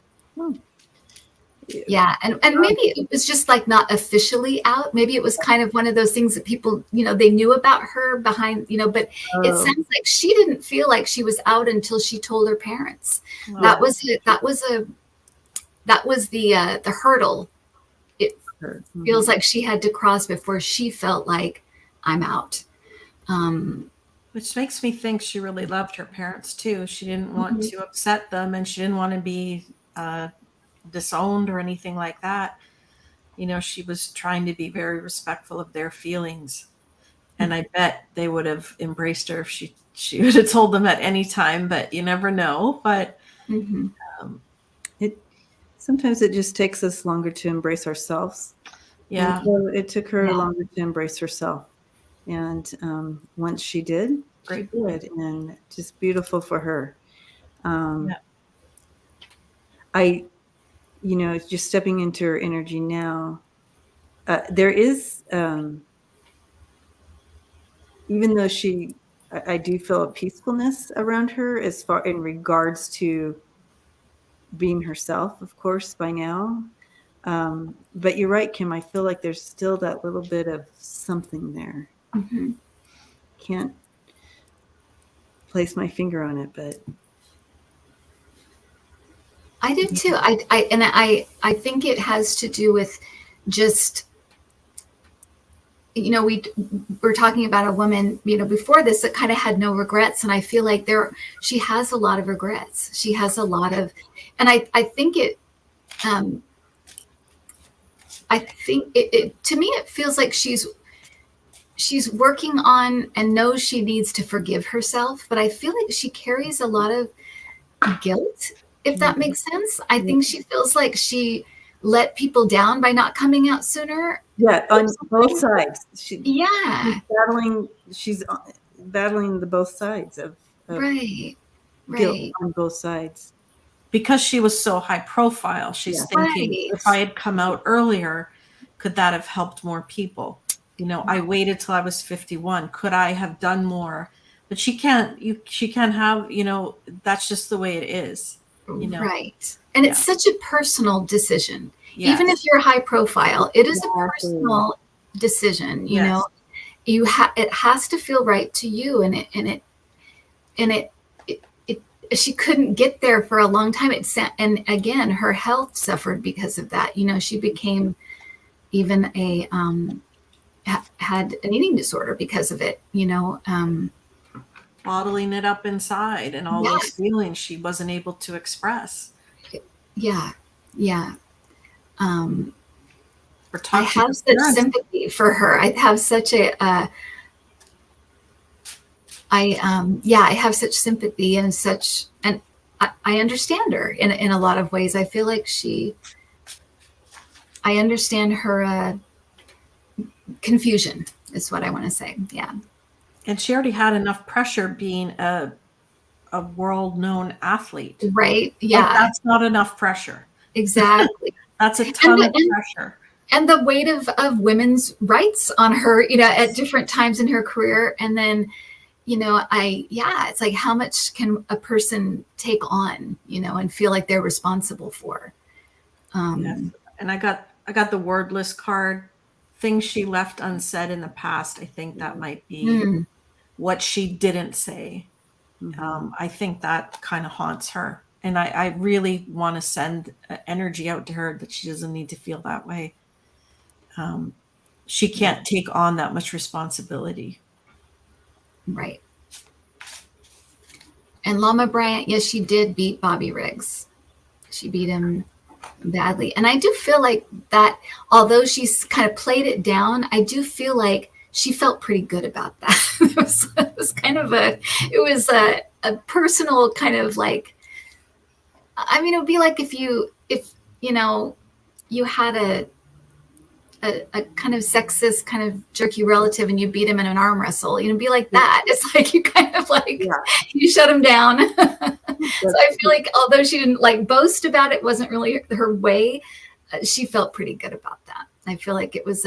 yeah. And maybe it was just like not officially out. Maybe it was kind of one of those things that people, they knew about her behind, but it sounds like she didn't feel like she was out until she told her parents. Oh. That was the hurdle. It feels like she had to cross before she felt like I'm out. Which makes me think she really loved her parents too. She didn't want to upset them, and she didn't want to be disowned or anything like that. She was trying to be very respectful of their feelings. And I bet they would have embraced her if she would have told them at any time, but you never know. But sometimes it just takes us longer to embrace ourselves. Yeah. And so it took her longer to embrace herself. And once she did, Great. Good, and just beautiful for her. Yeah. Just stepping into her energy now, there is, even though I do feel a peacefulness around her as far in regards to being herself, of course, by now. But you're right, Kim. I feel like there's still that little bit of something there. Mm-hmm. Can't place my finger on it, but I do too. I think it has to do with just, we're talking about a woman, before this that kind of had no regrets. And I feel like she has a lot of regrets. She has a lot of, and I think to me, it feels like she's working on and knows she needs to forgive herself. But I feel like she carries a lot of guilt, if that makes sense. I think she feels like she let people down by not coming out sooner. Yeah, on both sides. She's battling the both sides of right. guilt on both sides. Because she was so high profile, she's thinking, if I had come out earlier, could that have helped more people? I waited till I was 51. Could I have done more? But she can't have, that's just the way it is. Right. And it's such a personal decision. Yes. Even if you're high profile, it is a personal decision, it has to feel right to you. And she couldn't get there for a long time. And again, her health suffered because of that. She became even had an eating disorder because of it, bottling it up inside and all those feelings she wasn't able to express. Yeah. I I have such sympathy for her. I have such I have such sympathy and I understand her in a lot of ways. I feel like I understand her confusion is what I want to say. Yeah. And she already had enough pressure being a world-known athlete. Right. Yeah. Like, that's not enough pressure. Exactly. That's a ton of pressure. And the weight of women's rights on her, at different times in her career. And then, it's like, how much can a person take on, and feel like they're responsible for? Yes. And I got the wordless card. Things she left unsaid in the past. I think that might be what she didn't say. I think that kind of haunts her. And I really want to send energy out to her that she doesn't need to feel that way. She can't take on that much responsibility. Right. And Lama Bryant, yes, she did beat Bobby Riggs. She beat him badly. And I do feel like that, although she's kind of played it down, I do feel like she felt pretty good about that. It was kind of a personal kind of like, it would be like if you had a kind of sexist kind of jerky relative and you beat him in an arm wrestle, be like that. It's like you kind of like, you shut him down. So I feel like although she didn't like boast about it, wasn't really her way, she felt pretty good about that. I feel like it was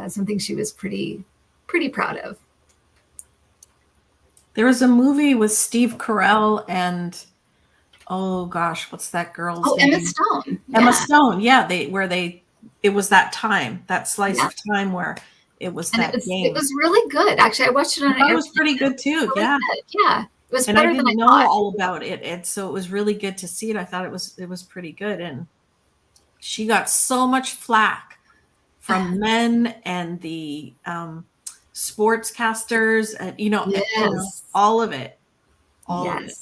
something she was pretty proud of. There was a movie with Steve Carell and oh gosh, what's that girl's name? Emma Stone. Emma Stone. Yeah, it was that time, that slice of time where it was game. It was really good. Actually, I watched it on it was pretty good too. Really yeah. Good. Yeah. It was and better I didn't than know I thought. all about it. And so it was really good to see it. I thought it was pretty good. And she got so much flack from men and the sportscasters and all of it. All of it.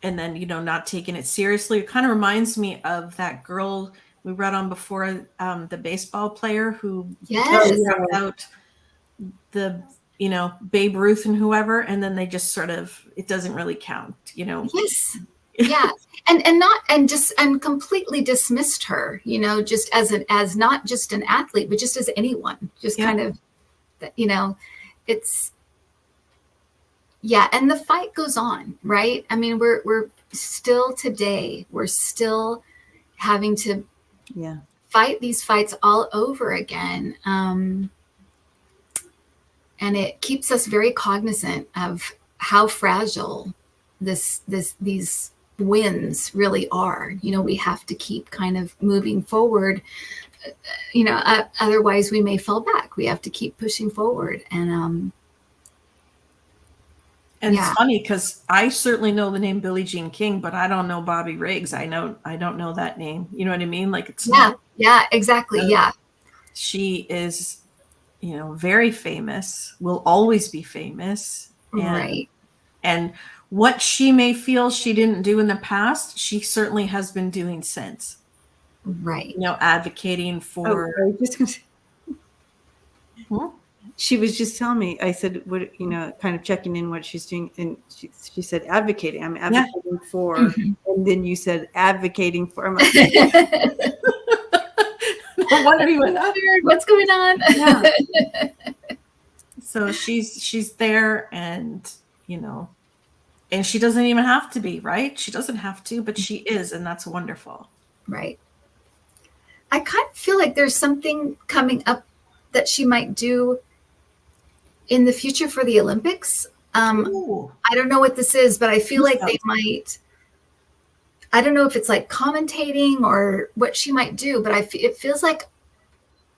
And then, not taking it seriously. It kind of reminds me of that girl we read on before, the baseball player who talked about the, Babe Ruth and whoever, and then they just sort of, it doesn't really count, Yes. Yeah. and completely dismissed her, just as not just an athlete, but just as anyone, just kind of, it's, yeah. And the fight goes on, right? I mean, we're still today, we're still having to fight these fights all over again. And it keeps us very cognizant of how fragile these wins really are. You know, we have to keep kind of moving forward. You know, otherwise we may fall back. We have to keep pushing forward. And it's funny because I certainly know the name Billie Jean King, but I don't know Bobby Riggs. I don't know that name. You know what I mean? Like it's not. Yeah, exactly. Yeah. She is, you know, very famous, will always be famous. Right. And what she may feel she didn't do in the past, she certainly has been doing since. Right. You know, advocating for. She was just telling me, I said, what, you know, kind of checking in what she's doing. And she said, advocating. I'm advocating for. Mm-hmm. And then you said, advocating for. I'm like, what's going on? Yeah. So she's there, and, you know, and she doesn't even have to be, right? She doesn't have to, but she is. And that's wonderful. Right. I kind of feel like there's something coming up that she might do in the future for the Olympics. I don't know what this is, but I feel like they might, I don't know if it's like commentating or what she might do, but it feels like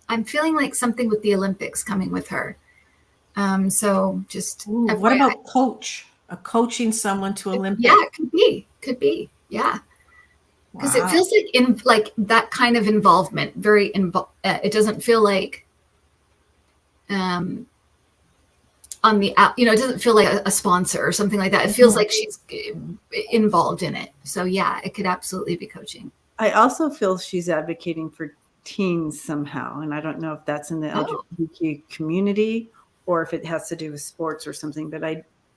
I'm feeling like something with the Olympics coming with her. So just what about coaching someone to Olympics? Yeah, it could be. Yeah. Because it feels like like that kind of involvement, very involved. It doesn't feel like on the out, you know, it doesn't feel like a sponsor or something like that. It feels like she's involved in it. So yeah, it could absolutely be coaching. I also feel she's advocating for teens somehow. And I don't know if that's in the LGBTQ community or if it has to do with sports or something, but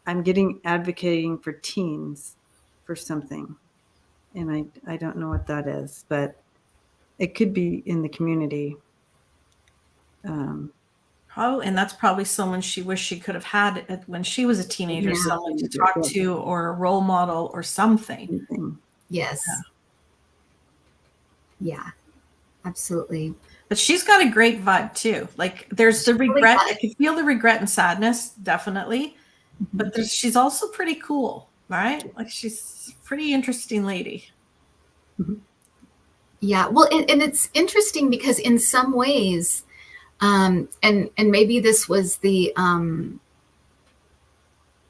I'm getting advocating for teens for something. And I don't know what that is, but it could be in the community. And that's probably someone she wished she could have had when she was a teenager, someone to talk to or a role model or something. Yes. Yeah, absolutely. But she's got a great vibe too. Like there's the regret. I can feel the regret and sadness, definitely. But she's also pretty cool, right? Like she's a pretty interesting lady. Yeah. Well, and it's interesting because in some ways, and maybe this was the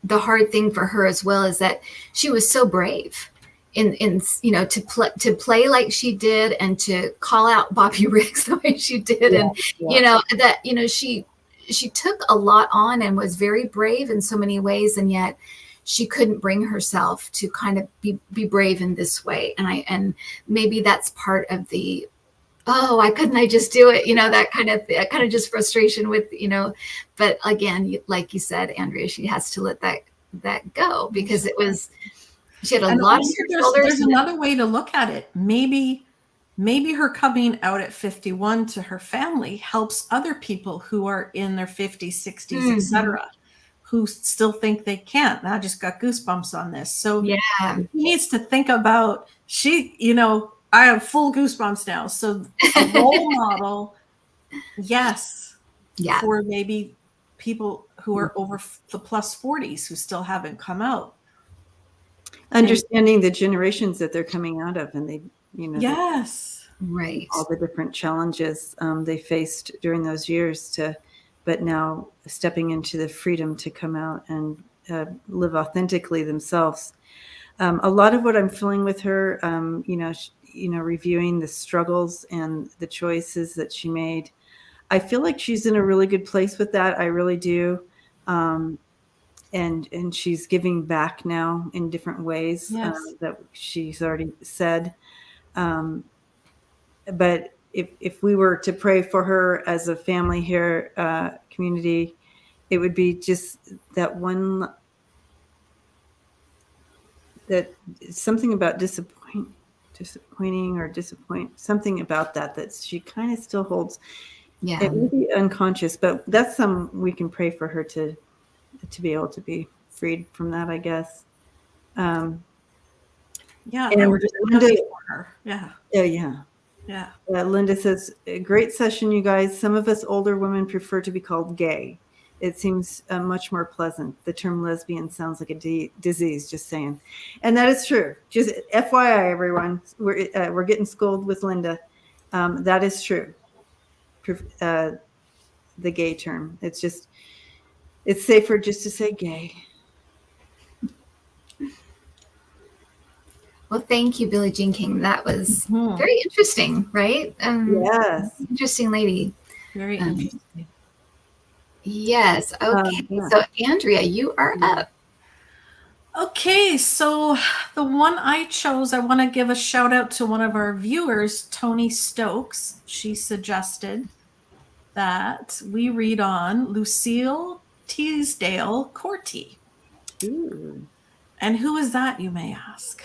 hard thing for her as well, is that she was so brave in you know, to play like she did and to call out Bobby Riggs the way she did, and you know that, you know, she took a lot on and was very brave in so many ways, and yet she couldn't bring herself to kind of be brave in this way, and maybe that's part of the why couldn't I just do it? You know, that kind of just frustration with, you know, but again, like you said, Andrea, she has to let that go because she had a lot of shoulders. There's another way to look at it. Maybe her coming out at 51 to her family helps other people who are in their 50s, 60s, etc., who still think they can't. I just got goosebumps on this. So yeah, he needs to think about, you know, I have full goosebumps now. So a role model, yes, for maybe people who are over the plus 40s who still haven't come out. Understanding the generations that they're coming out of, and they, you know, right, all the different challenges they faced during those years but now stepping into the freedom to come out and live authentically themselves. A lot of what I'm feeling with her, you know, reviewing the struggles and the choices that she made, I feel like she's in a really good place with that. I really do. And she's giving back now in different ways that she's already said. But if we were to pray for her as a family here, community, it would be just that one, that something about disappointing or something about that she kind of still holds Yeah. It will be unconscious, but that's we can pray for her to be able to be freed from that, I guess. Yeah, and we're just Linda, happy for her. Yeah, yeah. Linda says, "A great session, you guys. Some of us older women prefer to be called gay. It seems much more pleasant. The term lesbian sounds like a disease, just saying." And that is true. Just FYI, everyone, we're getting scolded with Linda. That is true. The gay term. It's safer just to say gay. Well, thank you, Billie Jean King. That was Mhm. very interesting, right? Yes. Interesting lady. Very interesting. Yes. Okay. Yeah. So, Andrea, you are up. Okay, so the one I chose, I want to give a shout out to one of our viewers, Tony Stokes. She suggested that we read on Lucille Teasdale Corti. Ooh. And who is that, you may ask?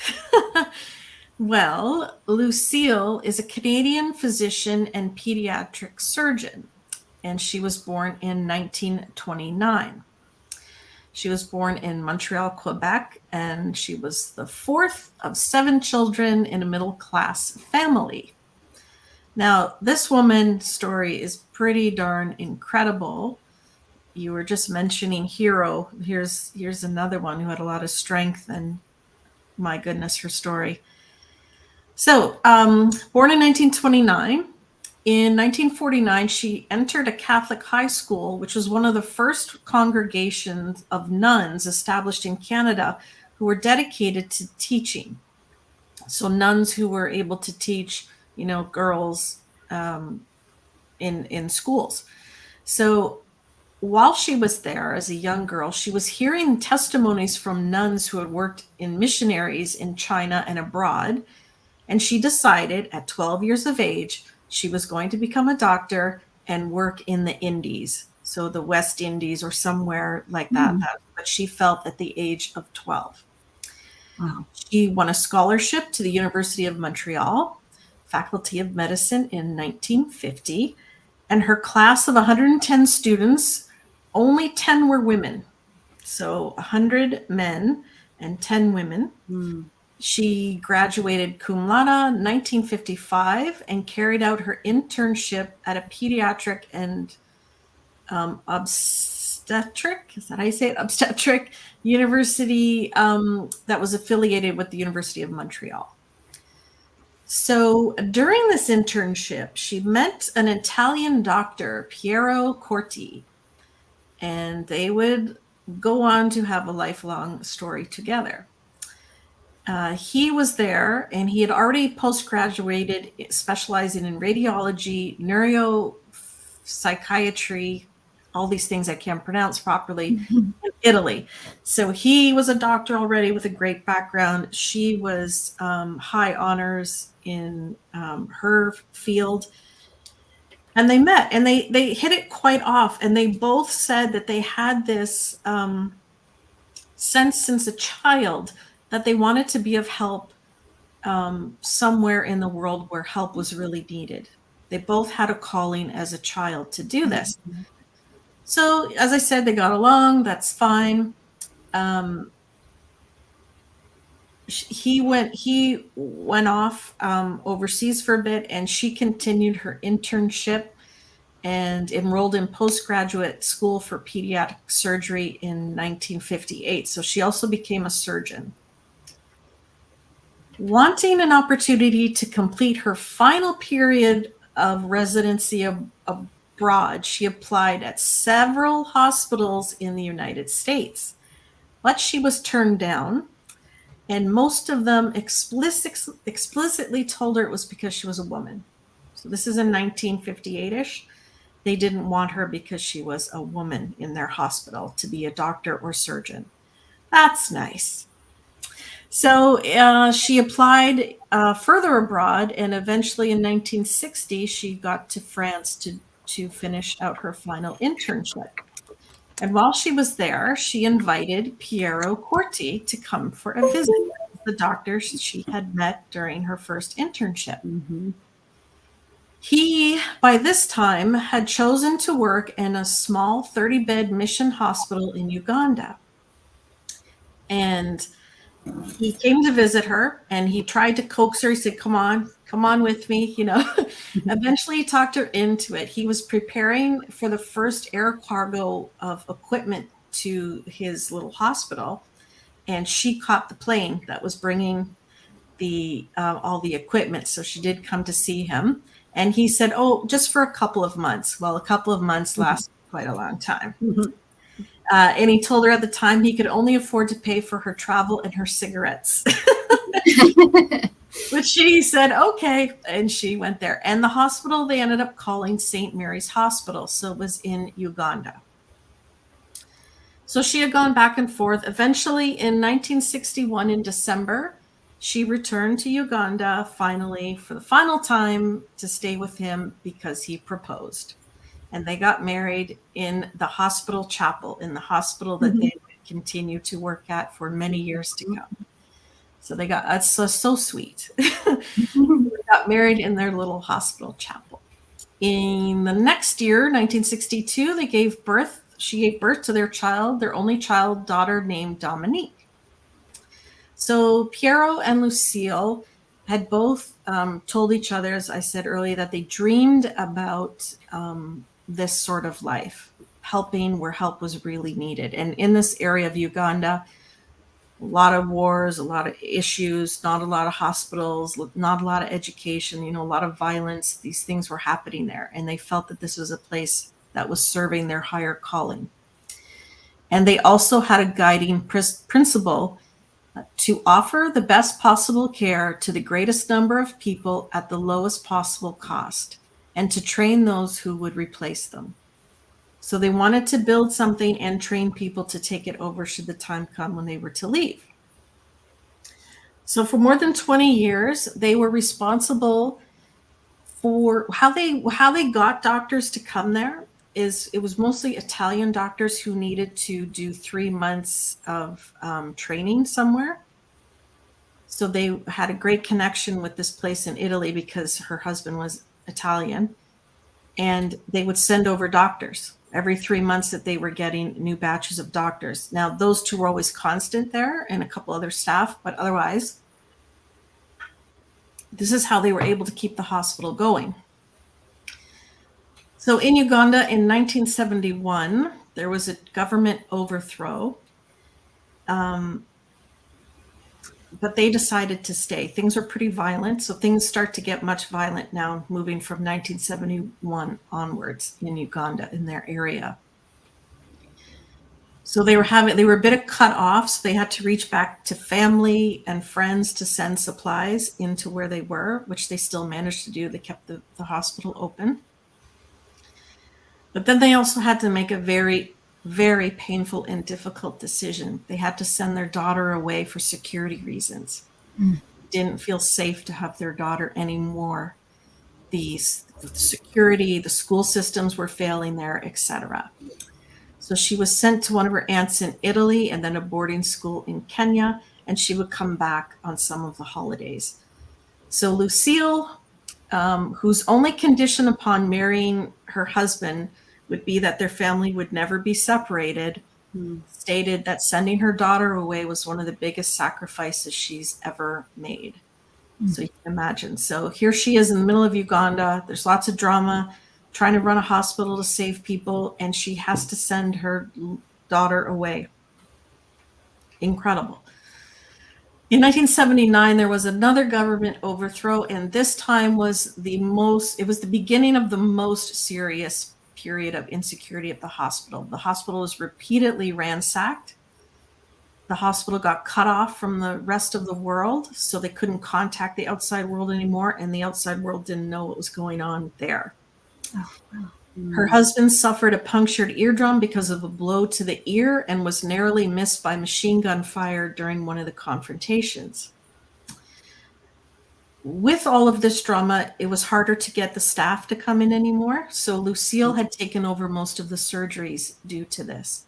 Well, Lucille is a Canadian physician and pediatric surgeon, and she was born in 1929. She was born in Montreal, Quebec, and she was the fourth of 7 children in a middle-class family. Now, this woman's story is pretty darn incredible. You were just mentioning hero. Here's another one who had a lot of strength, and my goodness, her story. So, born in 1929. In 1949, she entered a Catholic high school, which was one of the first congregations of nuns established in Canada who were dedicated to teaching. So nuns who were able to teach, girls in schools. So while she was there as a young girl, she was hearing testimonies from nuns who had worked in missionaries in China and abroad. And she decided at 12 years of age, she was going to become a doctor and work in the Indies. So the West Indies or somewhere like that. But she felt at the age of 12. Wow. She won a scholarship to the University of Montreal, Faculty of Medicine in 1950. And her class of 110 students, only 10 were women. So 100 men and 10 women. She graduated cum laude in 1955 and carried out her internship at a pediatric and obstetric, is that how you say it? Obstetric university that was affiliated with the University of Montreal. So during this internship, she met an Italian doctor, Piero Corti, and they would go on to have a lifelong story together. He was there, and he had already post-graduated, specializing in radiology, neuropsychiatry, all these things I can't pronounce properly, in Italy. So he was a doctor already with a great background. She was high honors in her field. And they met, and they hit it quite off. And they both said that they had this sense since a child that they wanted to be of help somewhere in the world where help was really needed. They both had a calling as a child to do this. So, as I said, they got along. That's fine. He went off overseas for a bit, and she continued her internship and enrolled in postgraduate school for pediatric surgery in 1958. So she also became a surgeon. Wanting an opportunity to complete her final period of residency abroad, she applied at several hospitals in the United States, but she was turned down, and most of them explicitly told her it was because she was a woman. So this is in 1958-ish. They didn't want her because she was a woman in their hospital to be a doctor or surgeon. That's nice. So she applied further abroad, and eventually in 1960, she got to France to finish out her final internship. And while she was there, she invited Piero Corti to come for a visit, the doctor she had met during her first internship. He, by this time, had chosen to work in a small 30-bed mission hospital in Uganda. And he came to visit her, and he tried to coax her. He said, come on with me, you know. Eventually he talked her into it. He was preparing for the first air cargo of equipment to his little hospital, and she caught the plane that was bringing the all the equipment. So she did come to see him, and he said, oh, just for a couple of months. Well, a couple of months lasted quite a long time. And he told her at the time he could only afford to pay for her travel and her cigarettes. But she said, okay. And she went there. And the hospital, they ended up calling St. Mary's Hospital. So it was in Uganda. So she had gone back and forth. Eventually, in 1961, in December, she returned to Uganda finally for the final time to stay with him because he proposed. And they got married in the hospital chapel, in the hospital that they would continue to work at for many years to come. So they got, that's so sweet. They got married in their little hospital chapel. In the next year, 1962, she gave birth to their only child, daughter named Dominique. So Piero and Lucille had both told each other, as I said earlier, that they dreamed about this sort of life, helping where help was really needed. And in this area of Uganda, a lot of wars, a lot of issues, not a lot of hospitals, not a lot of education, a lot of violence. These things were happening there. And they felt that this was a place that was serving their higher calling. And they also had a guiding principle to offer the best possible care to the greatest number of people at the lowest possible cost, and to train those who would replace them. So they wanted to build something and train people to take it over should the time come when they were to leave. So for more than 20 years, they were responsible for how they got doctors to come there. It was mostly Italian doctors who needed to do 3 months of training somewhere. So they had a great connection with this place in Italy because her husband was Italian, and they would send over doctors every 3 months that they were getting new batches of doctors. Now, those two were always constant there and a couple other staff, but otherwise, this is how they were able to keep the hospital going. So in Uganda in 1971, there was a government overthrow, but they decided to stay. Things were pretty violent, so things start to get much violent now, moving from 1971 onwards in Uganda, in their area. So they were a bit of cut off, so they had to reach back to family and friends to send supplies into where they were, which they still managed to do. They kept the hospital open. But then they also had to make a very, very painful and difficult decision. They had to send their daughter away for security reasons. Didn't feel safe to have their daughter anymore. The security, the school systems were failing there, etc. So she was sent to one of her aunts in Italy and then a boarding school in Kenya, and she would come back on some of the holidays. So Lucille, whose only condition upon marrying her husband would be that their family would never be separated, stated that sending her daughter away was one of the biggest sacrifices she's ever made. So you can imagine. So here she is in the middle of Uganda. There's lots of drama, trying to run a hospital to save people, and she has to send her daughter away. Incredible. In 1979, there was another government overthrow, and this time was it was the beginning of the most serious period of insecurity at the hospital. The hospital was repeatedly ransacked. The hospital got cut off from the rest of the world, so they couldn't contact the outside world anymore, and the outside world didn't know what was going on there. Oh, wow. Her husband suffered a punctured eardrum because of a blow to the ear and was narrowly missed by machine gun fire during one of the confrontations. With all of this drama, it was harder to get the staff to come in anymore, so Lucille had taken over most of the surgeries due to this.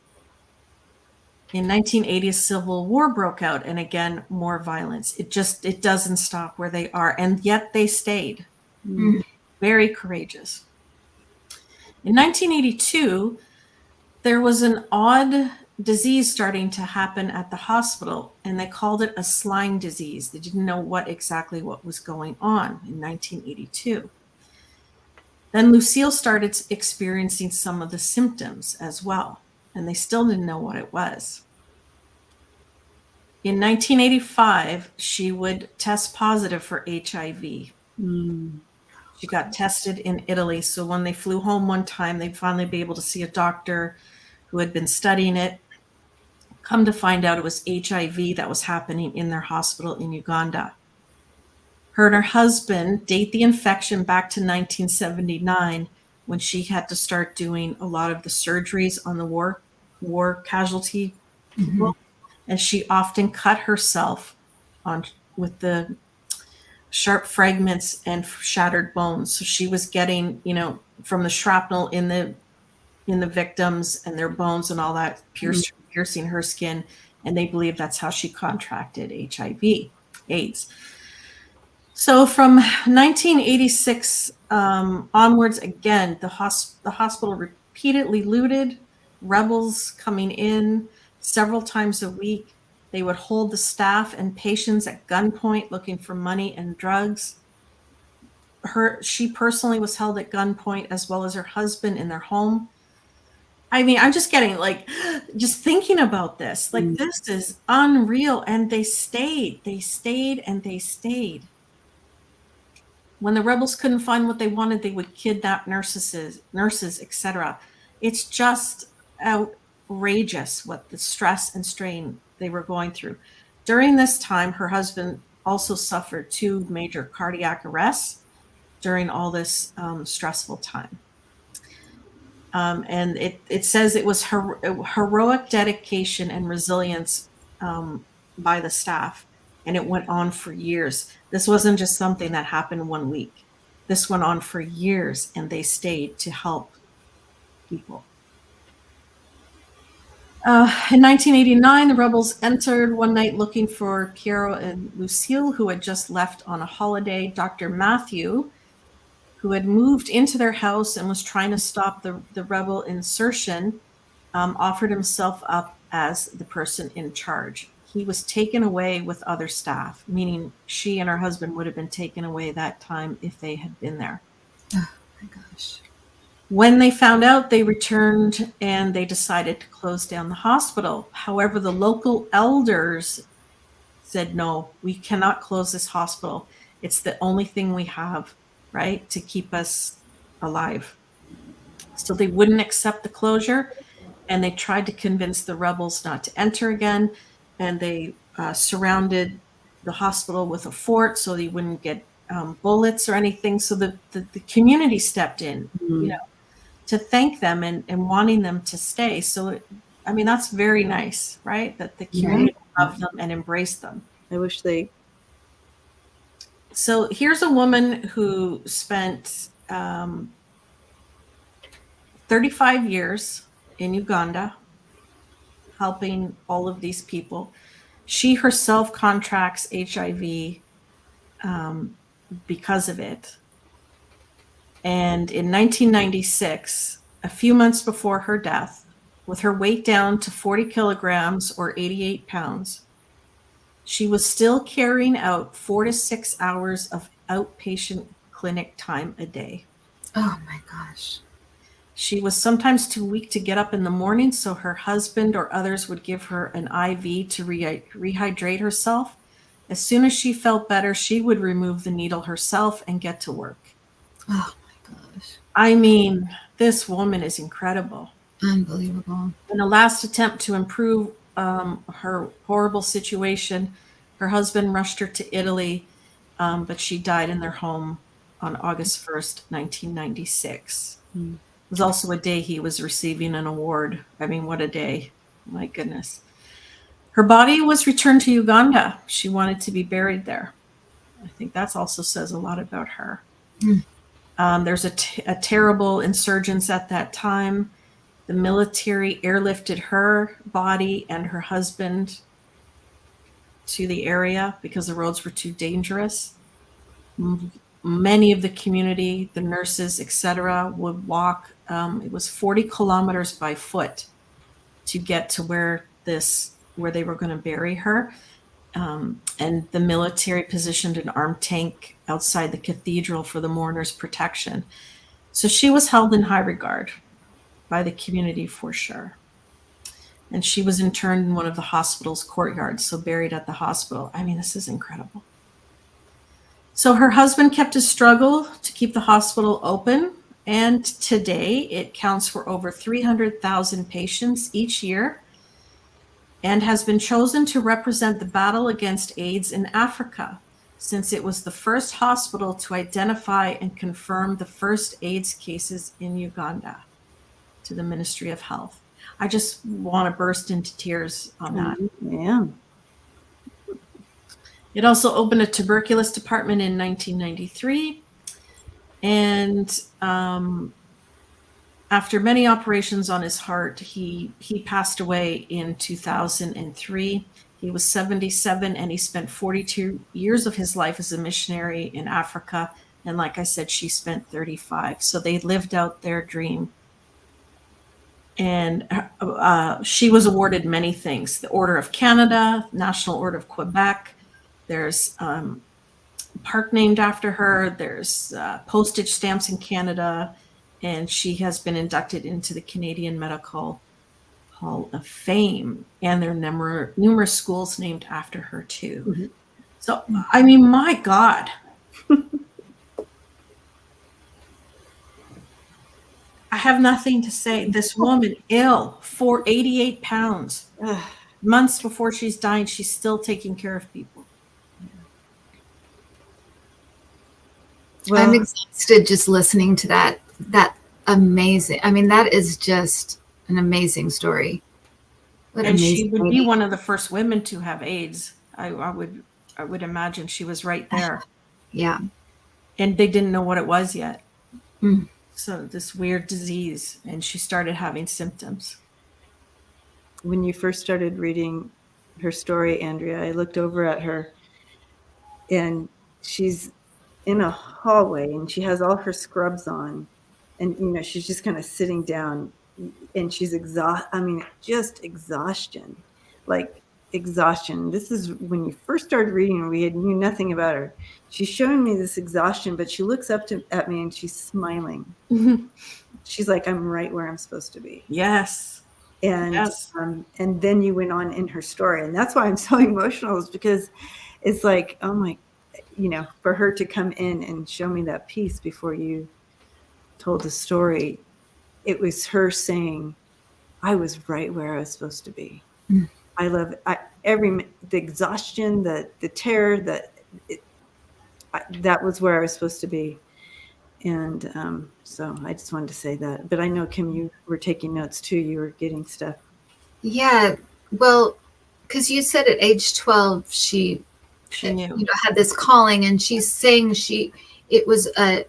In 1980, a civil war broke out, and again, more violence. It doesn't stop where they are, and yet they stayed. very courageous. In 1982, there was an odd disease starting to happen at the hospital, and they called it a slime disease. They didn't know what was going on in 1982. Then Lucille started experiencing some of the symptoms as well, and they still didn't know what it was. In 1985, she would test positive for HIV. She got tested in Italy. So when they flew home one time, they'd finally be able to see a doctor who had been studying it. Come to find out it was HIV that was happening in their hospital in Uganda. Her and her husband date the infection back to 1979 when she had to start doing a lot of the surgeries on the war casualty people. And she often cut herself with the sharp fragments and shattered bones. So she was getting, from the shrapnel in the victims and their bones and all that piercing her skin. And they believe that's how she contracted HIV, AIDS. So from 1986 onwards, again, the hospital repeatedly looted, rebels coming in several times a week. They would hold the staff and patients at gunpoint looking for money and drugs. She personally was held at gunpoint, as well as her husband, in their home. I mean, I'm just getting just thinking about this. This is unreal. And they stayed. When the rebels couldn't find what they wanted, they would kidnap nurses, etc. It's just outrageous what the stress and strain they were going through. During this time, her husband also suffered 2 major cardiac arrests during all this stressful time. And it says it was heroic dedication and resilience by the staff, and it went on for years. This wasn't just something that happened one week. This went on for years, and they stayed to help people. In 1989, the rebels entered one night looking for Piero and Lucille, who had just left on a holiday. Dr. Matthew, who had moved into their house and was trying to stop the rebel insertion, offered himself up as the person in charge. He was taken away with other staff, meaning she and her husband would have been taken away that time if they had been there. Oh my gosh. When they found out, they returned and they decided to close down the hospital. However, the local elders said, no, we cannot close this hospital. It's the only thing we have, right, to keep us alive. So they wouldn't accept the closure, and they tried to convince the rebels not to enter again. And they surrounded the hospital with a fort so they wouldn't get bullets or anything. So the community stepped in, to thank them and wanting them to stay. So, that's very nice, right? That the community loved them and embraced them. I wish they. So here's a woman who spent 35 years in Uganda helping all of these people. She herself contracts HIV because of it. And in 1996, a few months before her death, with her weight down to 40 kilograms or 88 pounds, she was still carrying out 4 to 6 hours of outpatient clinic time a day. Oh my gosh. She was sometimes too weak to get up in the morning, so her husband or others would give her an IV to rehydrate herself. As soon as she felt better, she would remove the needle herself and get to work. Oh my gosh. This woman is incredible. Unbelievable. In a last attempt to improve her horrible situation, her husband rushed her to Italy, but she died in their home on August 1st, 1996. It was also a day he was receiving an award. What a day. My goodness. Her body was returned to Uganda. She wanted to be buried there. I think that also says a lot about her. There's a terrible insurgence at that time. The military airlifted her body and her husband to the area because the roads were too dangerous. many of the community, the nurses, etc., would walk. It was 40 kilometers by foot to get to where they were going to bury her. And the military positioned an armed tank outside the cathedral for the mourners' protection. So she was held in high regard by the community for sure. And she was interned in one of the hospital's courtyards, so buried at the hospital. I mean, this is incredible. So her husband kept a struggle to keep the hospital open, and today it counts for over 300,000 patients each year and has been chosen to represent the battle against AIDS in Africa, since it was the first hospital to identify and confirm the first AIDS cases in Uganda to the Ministry of Health. I just want to burst into tears on that. Yeah. It also opened a tuberculosis department in 1993. And after many operations on his heart, he passed away in 2003. He was 77, and he spent 42 years of his life as a missionary in Africa. And like I said, she spent 35. So they lived out their dream. And she was awarded many things: the Order of Canada, National Order of Quebec. There's a park named after her. There's postage stamps in Canada. And she has been inducted into the Canadian Medical Hall of Fame. And there are numerous schools named after her, too. Mm-hmm. So, I mean, my God. I have nothing to say. This woman, ill, for 88 pounds. Months before she's dying, she's still taking care of people. Well, I'm exhausted just listening to that amazing. I mean, that is just an amazing story. And she would be one of the first women to have AIDS. I would imagine she was right there. Yeah. And they didn't know what it was yet. Mm. So this weird disease, and she started having symptoms. When you first started reading her story, Andrea, I looked over at her, and she's in a hallway, and she has all her scrubs on, and she's just kind of sitting down, and she's just exhaustion. This is when you first started reading, we knew nothing about her. She's showing me this exhaustion, but she looks up at me and she's smiling. Mm-hmm. She's like, I'm right where I'm supposed to be. Yes. And yes. And then you went on in her story, and that's why I'm so emotional, is because it's like, oh my, for her to come in and show me that piece before you told the story, it was her saying, I was right where I was supposed to be. Mm. I love the exhaustion, the terror, that was where I was supposed to be. And so I just wanted to say that. But I know, Kim, you were taking notes too. You were getting stuff. Yeah. Well, because you said at age 12, she knew. Had this calling, and she's saying it was a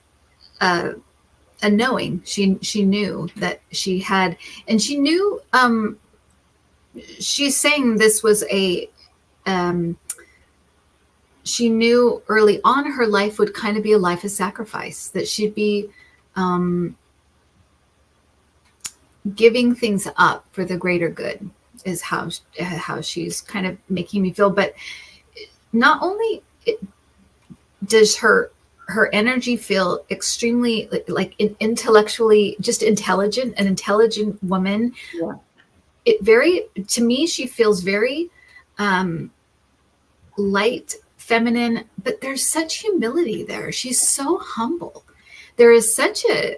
knowing. She knew that she had, and she knew, she's saying this was she knew early on her life would kind of be a life of sacrifice, that she'd be giving things up for the greater good, is how she's kind of making me feel. But not only does her energy feel extremely like intellectually just intelligent, an intelligent woman. Yeah. To me, she feels very light, feminine, but there's such humility there. She's so humble. There is such a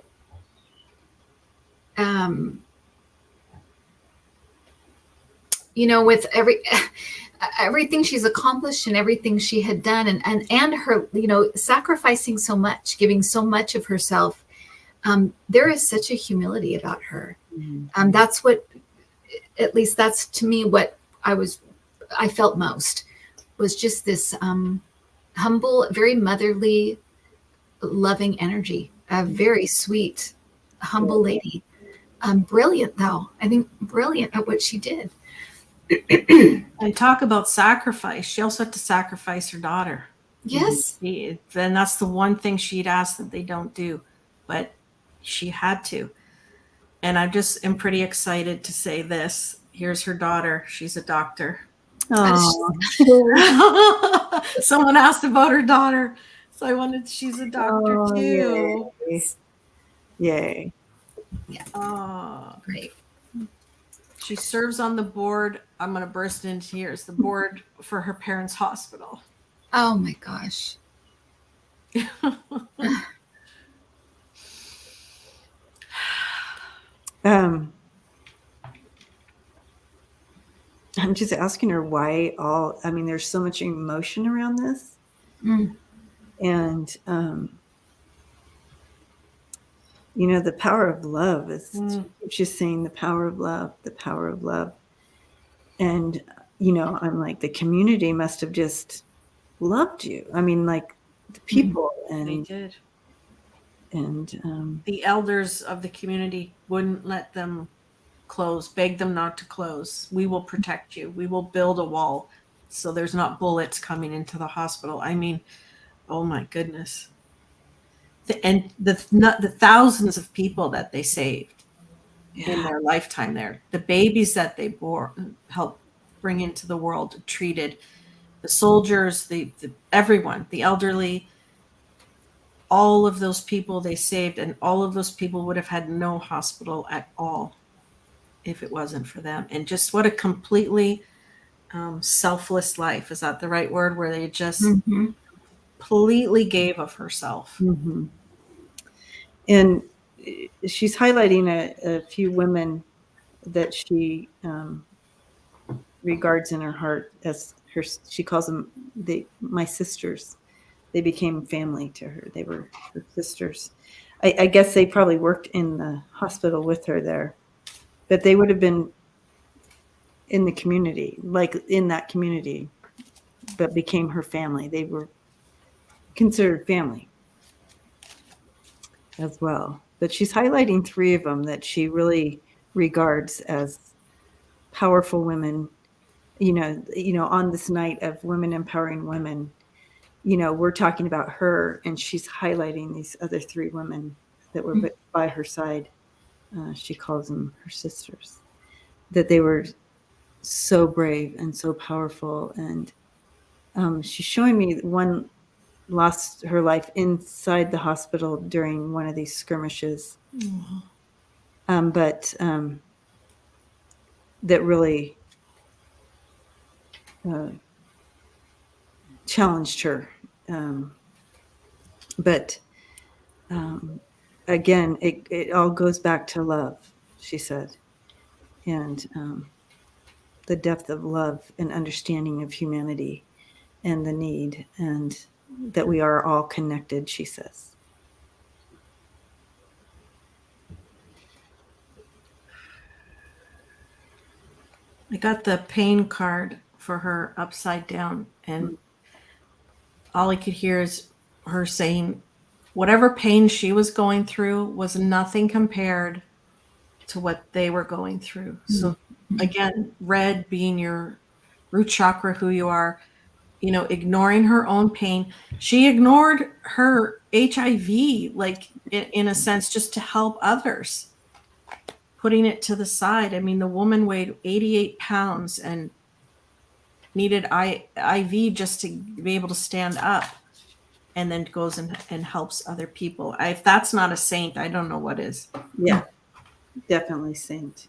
with everything she's accomplished and everything she had done, and her, sacrificing so much, giving so much of herself. There is such a humility about her. Mm-hmm. That's what, at least that's to me what I felt most, was just this humble, very motherly, loving energy. A very sweet, humble lady. Brilliant, though. I think brilliant at what she did. And talk about sacrifice. She also had to sacrifice her daughter. Yes. Then that's the one thing she'd ask that they don't do, but she had to. And I just am pretty excited to say this. Here's her daughter. She's a doctor. Oh, Someone asked about her daughter, so I wanted. She's a doctor too. yay. Yay. Great. She serves on the board. I'm going to burst into tears. The board for her parents' hospital. Oh my gosh. I'm just asking her why there's so much emotion around this. Mm. And, the power of love is just saying the power of love, the power of love. And, I'm like, the community must have just loved you. I mean, like the people They did. And the elders of the community wouldn't let them close, beg them not to close. We will protect you. We will build a wall so there's not bullets coming into the hospital. I mean, oh my goodness. And the thousands of people that they saved in their lifetime there, the babies that they helped bring into the world, treated, the soldiers, everyone, the elderly, all of those people they saved, and all of those people would have had no hospital at all if it wasn't for them. And just what a completely selfless life. Is that the right word? Where they just completely gave of herself. Mm-hmm. And she's highlighting a few women that she regards in her heart as she calls them my sisters. They became family to her. They were her sisters. I guess they probably worked in the hospital with her there, but they would have been in the community, like in that community, but became her family. They were considered family as well. But she's highlighting three of them that she really regards as powerful women. On this night of women empowering women, we're talking about her, and she's highlighting these other three women that were by her side. She calls them her sisters, that they were so brave and so powerful. And she's showing me one lost her life inside the hospital during one of these skirmishes. But that really challenged her. But again, it all goes back to love, she said. And the depth of love and understanding of humanity and the need, and that we are all connected, she says. I got the pain card for her upside down, and all I could hear is her saying whatever pain she was going through was nothing compared to what they were going through. So again, red being your root chakra, who you are, ignoring her own pain. She ignored her HIV, like in a sense, just to help others, putting it to the side. I mean, the woman weighed 88 pounds and needed IV just to be able to stand up, and then goes and helps other people. If that's not a saint, I don't know what is. Yeah, definitely saint.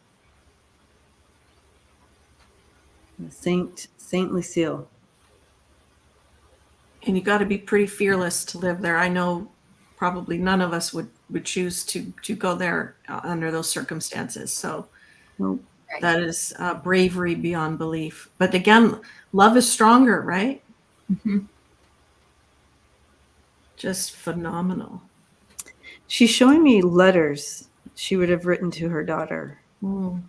Saint Lucille. And you got to be pretty fearless to live there. I know probably none of us would choose to go there under those circumstances. So that is bravery beyond belief. But again, love is stronger, right? Mm-hmm. Just phenomenal. She's showing me letters she would have written to her daughter. So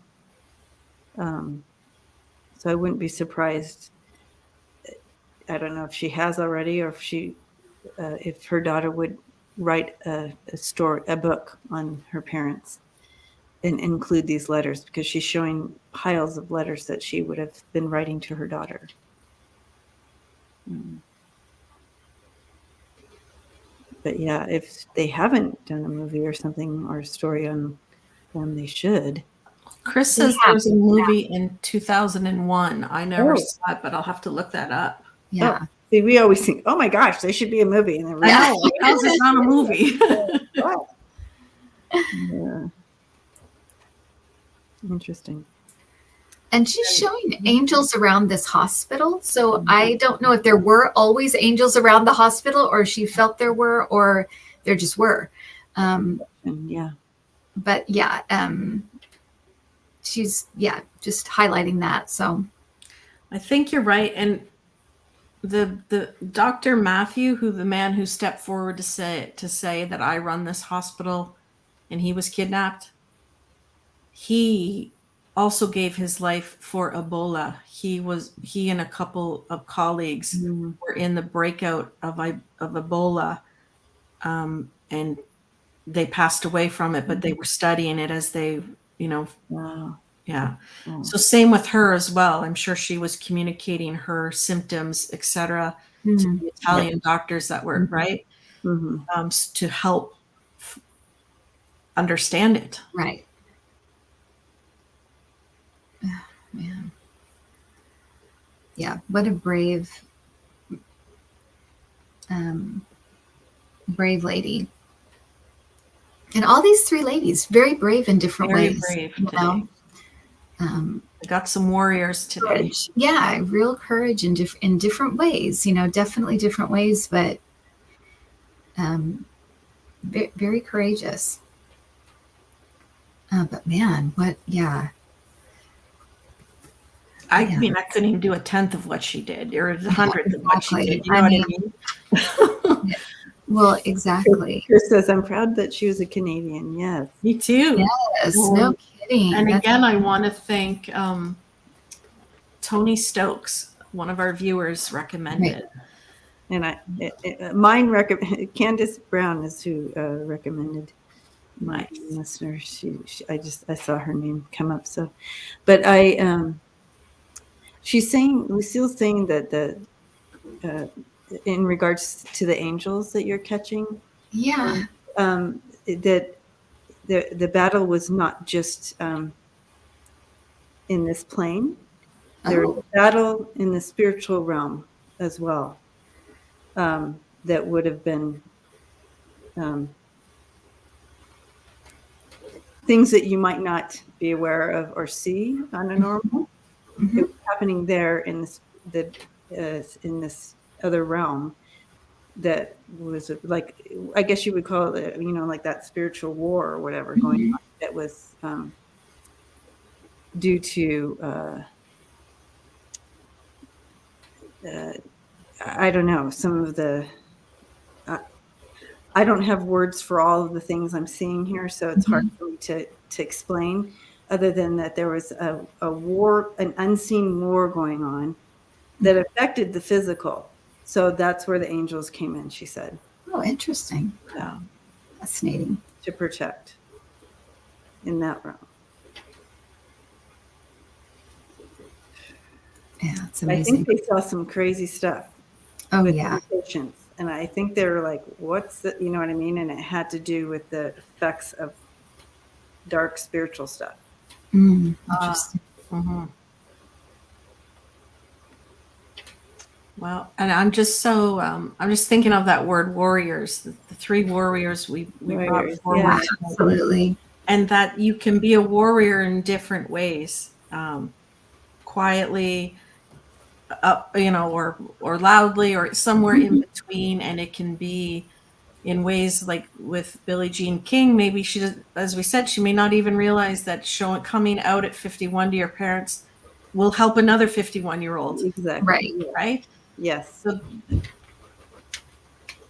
I wouldn't be surprised. I don't know if she has already, or if her daughter would write a book on her parents and include these letters, because she's showing piles of letters that she would have been writing to her daughter. but yeah, if they haven't done a movie or something or a story on them, they should. Chris says there was a movie in 2001. I never saw it, but I'll have to look that up. Yeah. Oh, see, we always think, oh my gosh, there should be a movie. And then I know. Like, how's it not a movie? Yeah. Interesting. And she's showing angels around this hospital. So I don't know if there were always angels around the hospital, or she felt there were, or there just were. Yeah. But yeah, she's just highlighting that. So I think you're right. And the Dr. Matthew, the man who stepped forward to say that I run this hospital and he was kidnapped, he also gave his life for Ebola. He and a couple of colleagues were in the breakout of Ebola, and they passed away from it, but they were studying it as they, Wow. Yeah. So same with her as well. I'm sure she was communicating her symptoms, etc., to the Italian doctors that were right, to help understand it. Right. Oh, man. Yeah. What a brave lady. And all these three ladies, very brave in different ways. Very brave today. I got some warriors today. Courage. Yeah, real courage in different ways. Definitely different ways, but very courageous. But man, what? Yeah. I mean, I couldn't even do a 10th of what she did, or a 100th of what she did. You know what I mean? Well, exactly. Chris says, I'm proud that she was a Canadian. Yes. Me too. Yes, no kidding. And again, I want to thank Tony Stokes, one of our viewers recommended. Right. And Candace Brown is who recommended my listener. I saw her name come up. So, but Lucille's saying that in regards to the angels that you're catching, that the battle was not just in this plane. There was a battle in the spiritual realm as well, that would have been things that you might not be aware of or see on a normal. It was happening there in this other realm that was like, I guess you would call it, like that spiritual war or whatever going on. That was due to I don't know, some of the I don't have words for all of the things I'm seeing here, so it's hard for me to explain, other than that there was a war, an unseen war going on that affected the physical. So that's where the angels came in, she said. Oh, interesting. Yeah. Fascinating. To protect in that realm. Yeah, it's amazing. I think they saw some crazy stuff. Oh, with yeah. Patients. And I think they were like, what's the, you know what I mean? And it had to do with the effects of dark spiritual stuff. Interesting. Well, and I'm just thinking of that word warriors, the three warriors we brought forward. Yeah, absolutely. And that you can be a warrior in different ways, quietly, or loudly, or somewhere in between. And it can be in ways like with Billie Jean King. Maybe she, as we said, she may not even realize that coming out at 51 to your parents will help another 51-year-old. Exactly. Right? Yes. So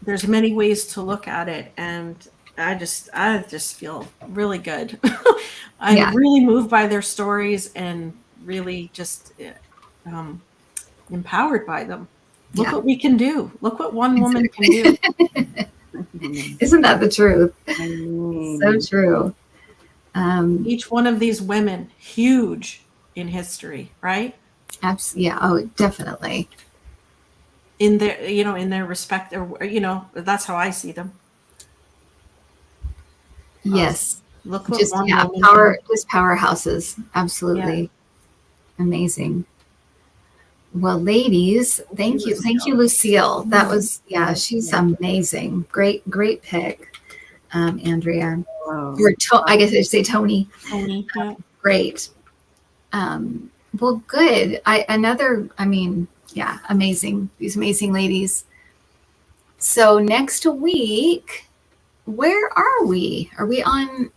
there's many ways to look at it, and I just feel really good. I'm really moved by their stories and really just empowered by them. Look what we can do. Look what one woman can do. Isn't that the truth? So true. Each one of these women, huge in history, right? Absolutely. Yeah. Oh, definitely. In their respect, or that's how I see them. Yes. Look what Just, one yeah, woman just powerhouses. Absolutely. Amazing. Well, ladies, thank you. Thank you, Lucille. That was, yeah, she's amazing. Great pick, Andrea. Wow. Or I guess I should say Tony. Tony, yeah. Great. Well, good. Amazing. These amazing ladies. So next week, where are we? Are we on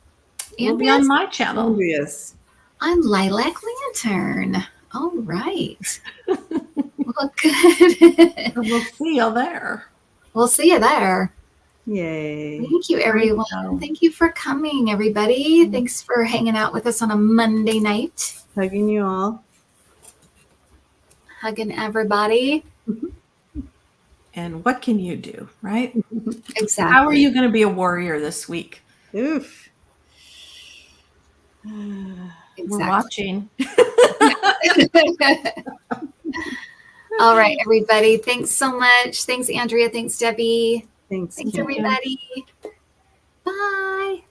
We'll be on Andrea's? my channel. Andrea's. On Lilac Lantern. All right. Well, good. We'll see you there. We'll see you there. Yay. Thank you, everyone. Thank you for coming, everybody. Thanks for hanging out with us on a Monday night. Hugging you all. Hugging everybody. And what can you do, right? Exactly. How are you going to be a warrior this week? Oof. We're watching. All right, everybody. Thanks so much. Thanks, Andrea. Thanks, Debbie. Thanks, Thanks, Kim. everybody. Bye.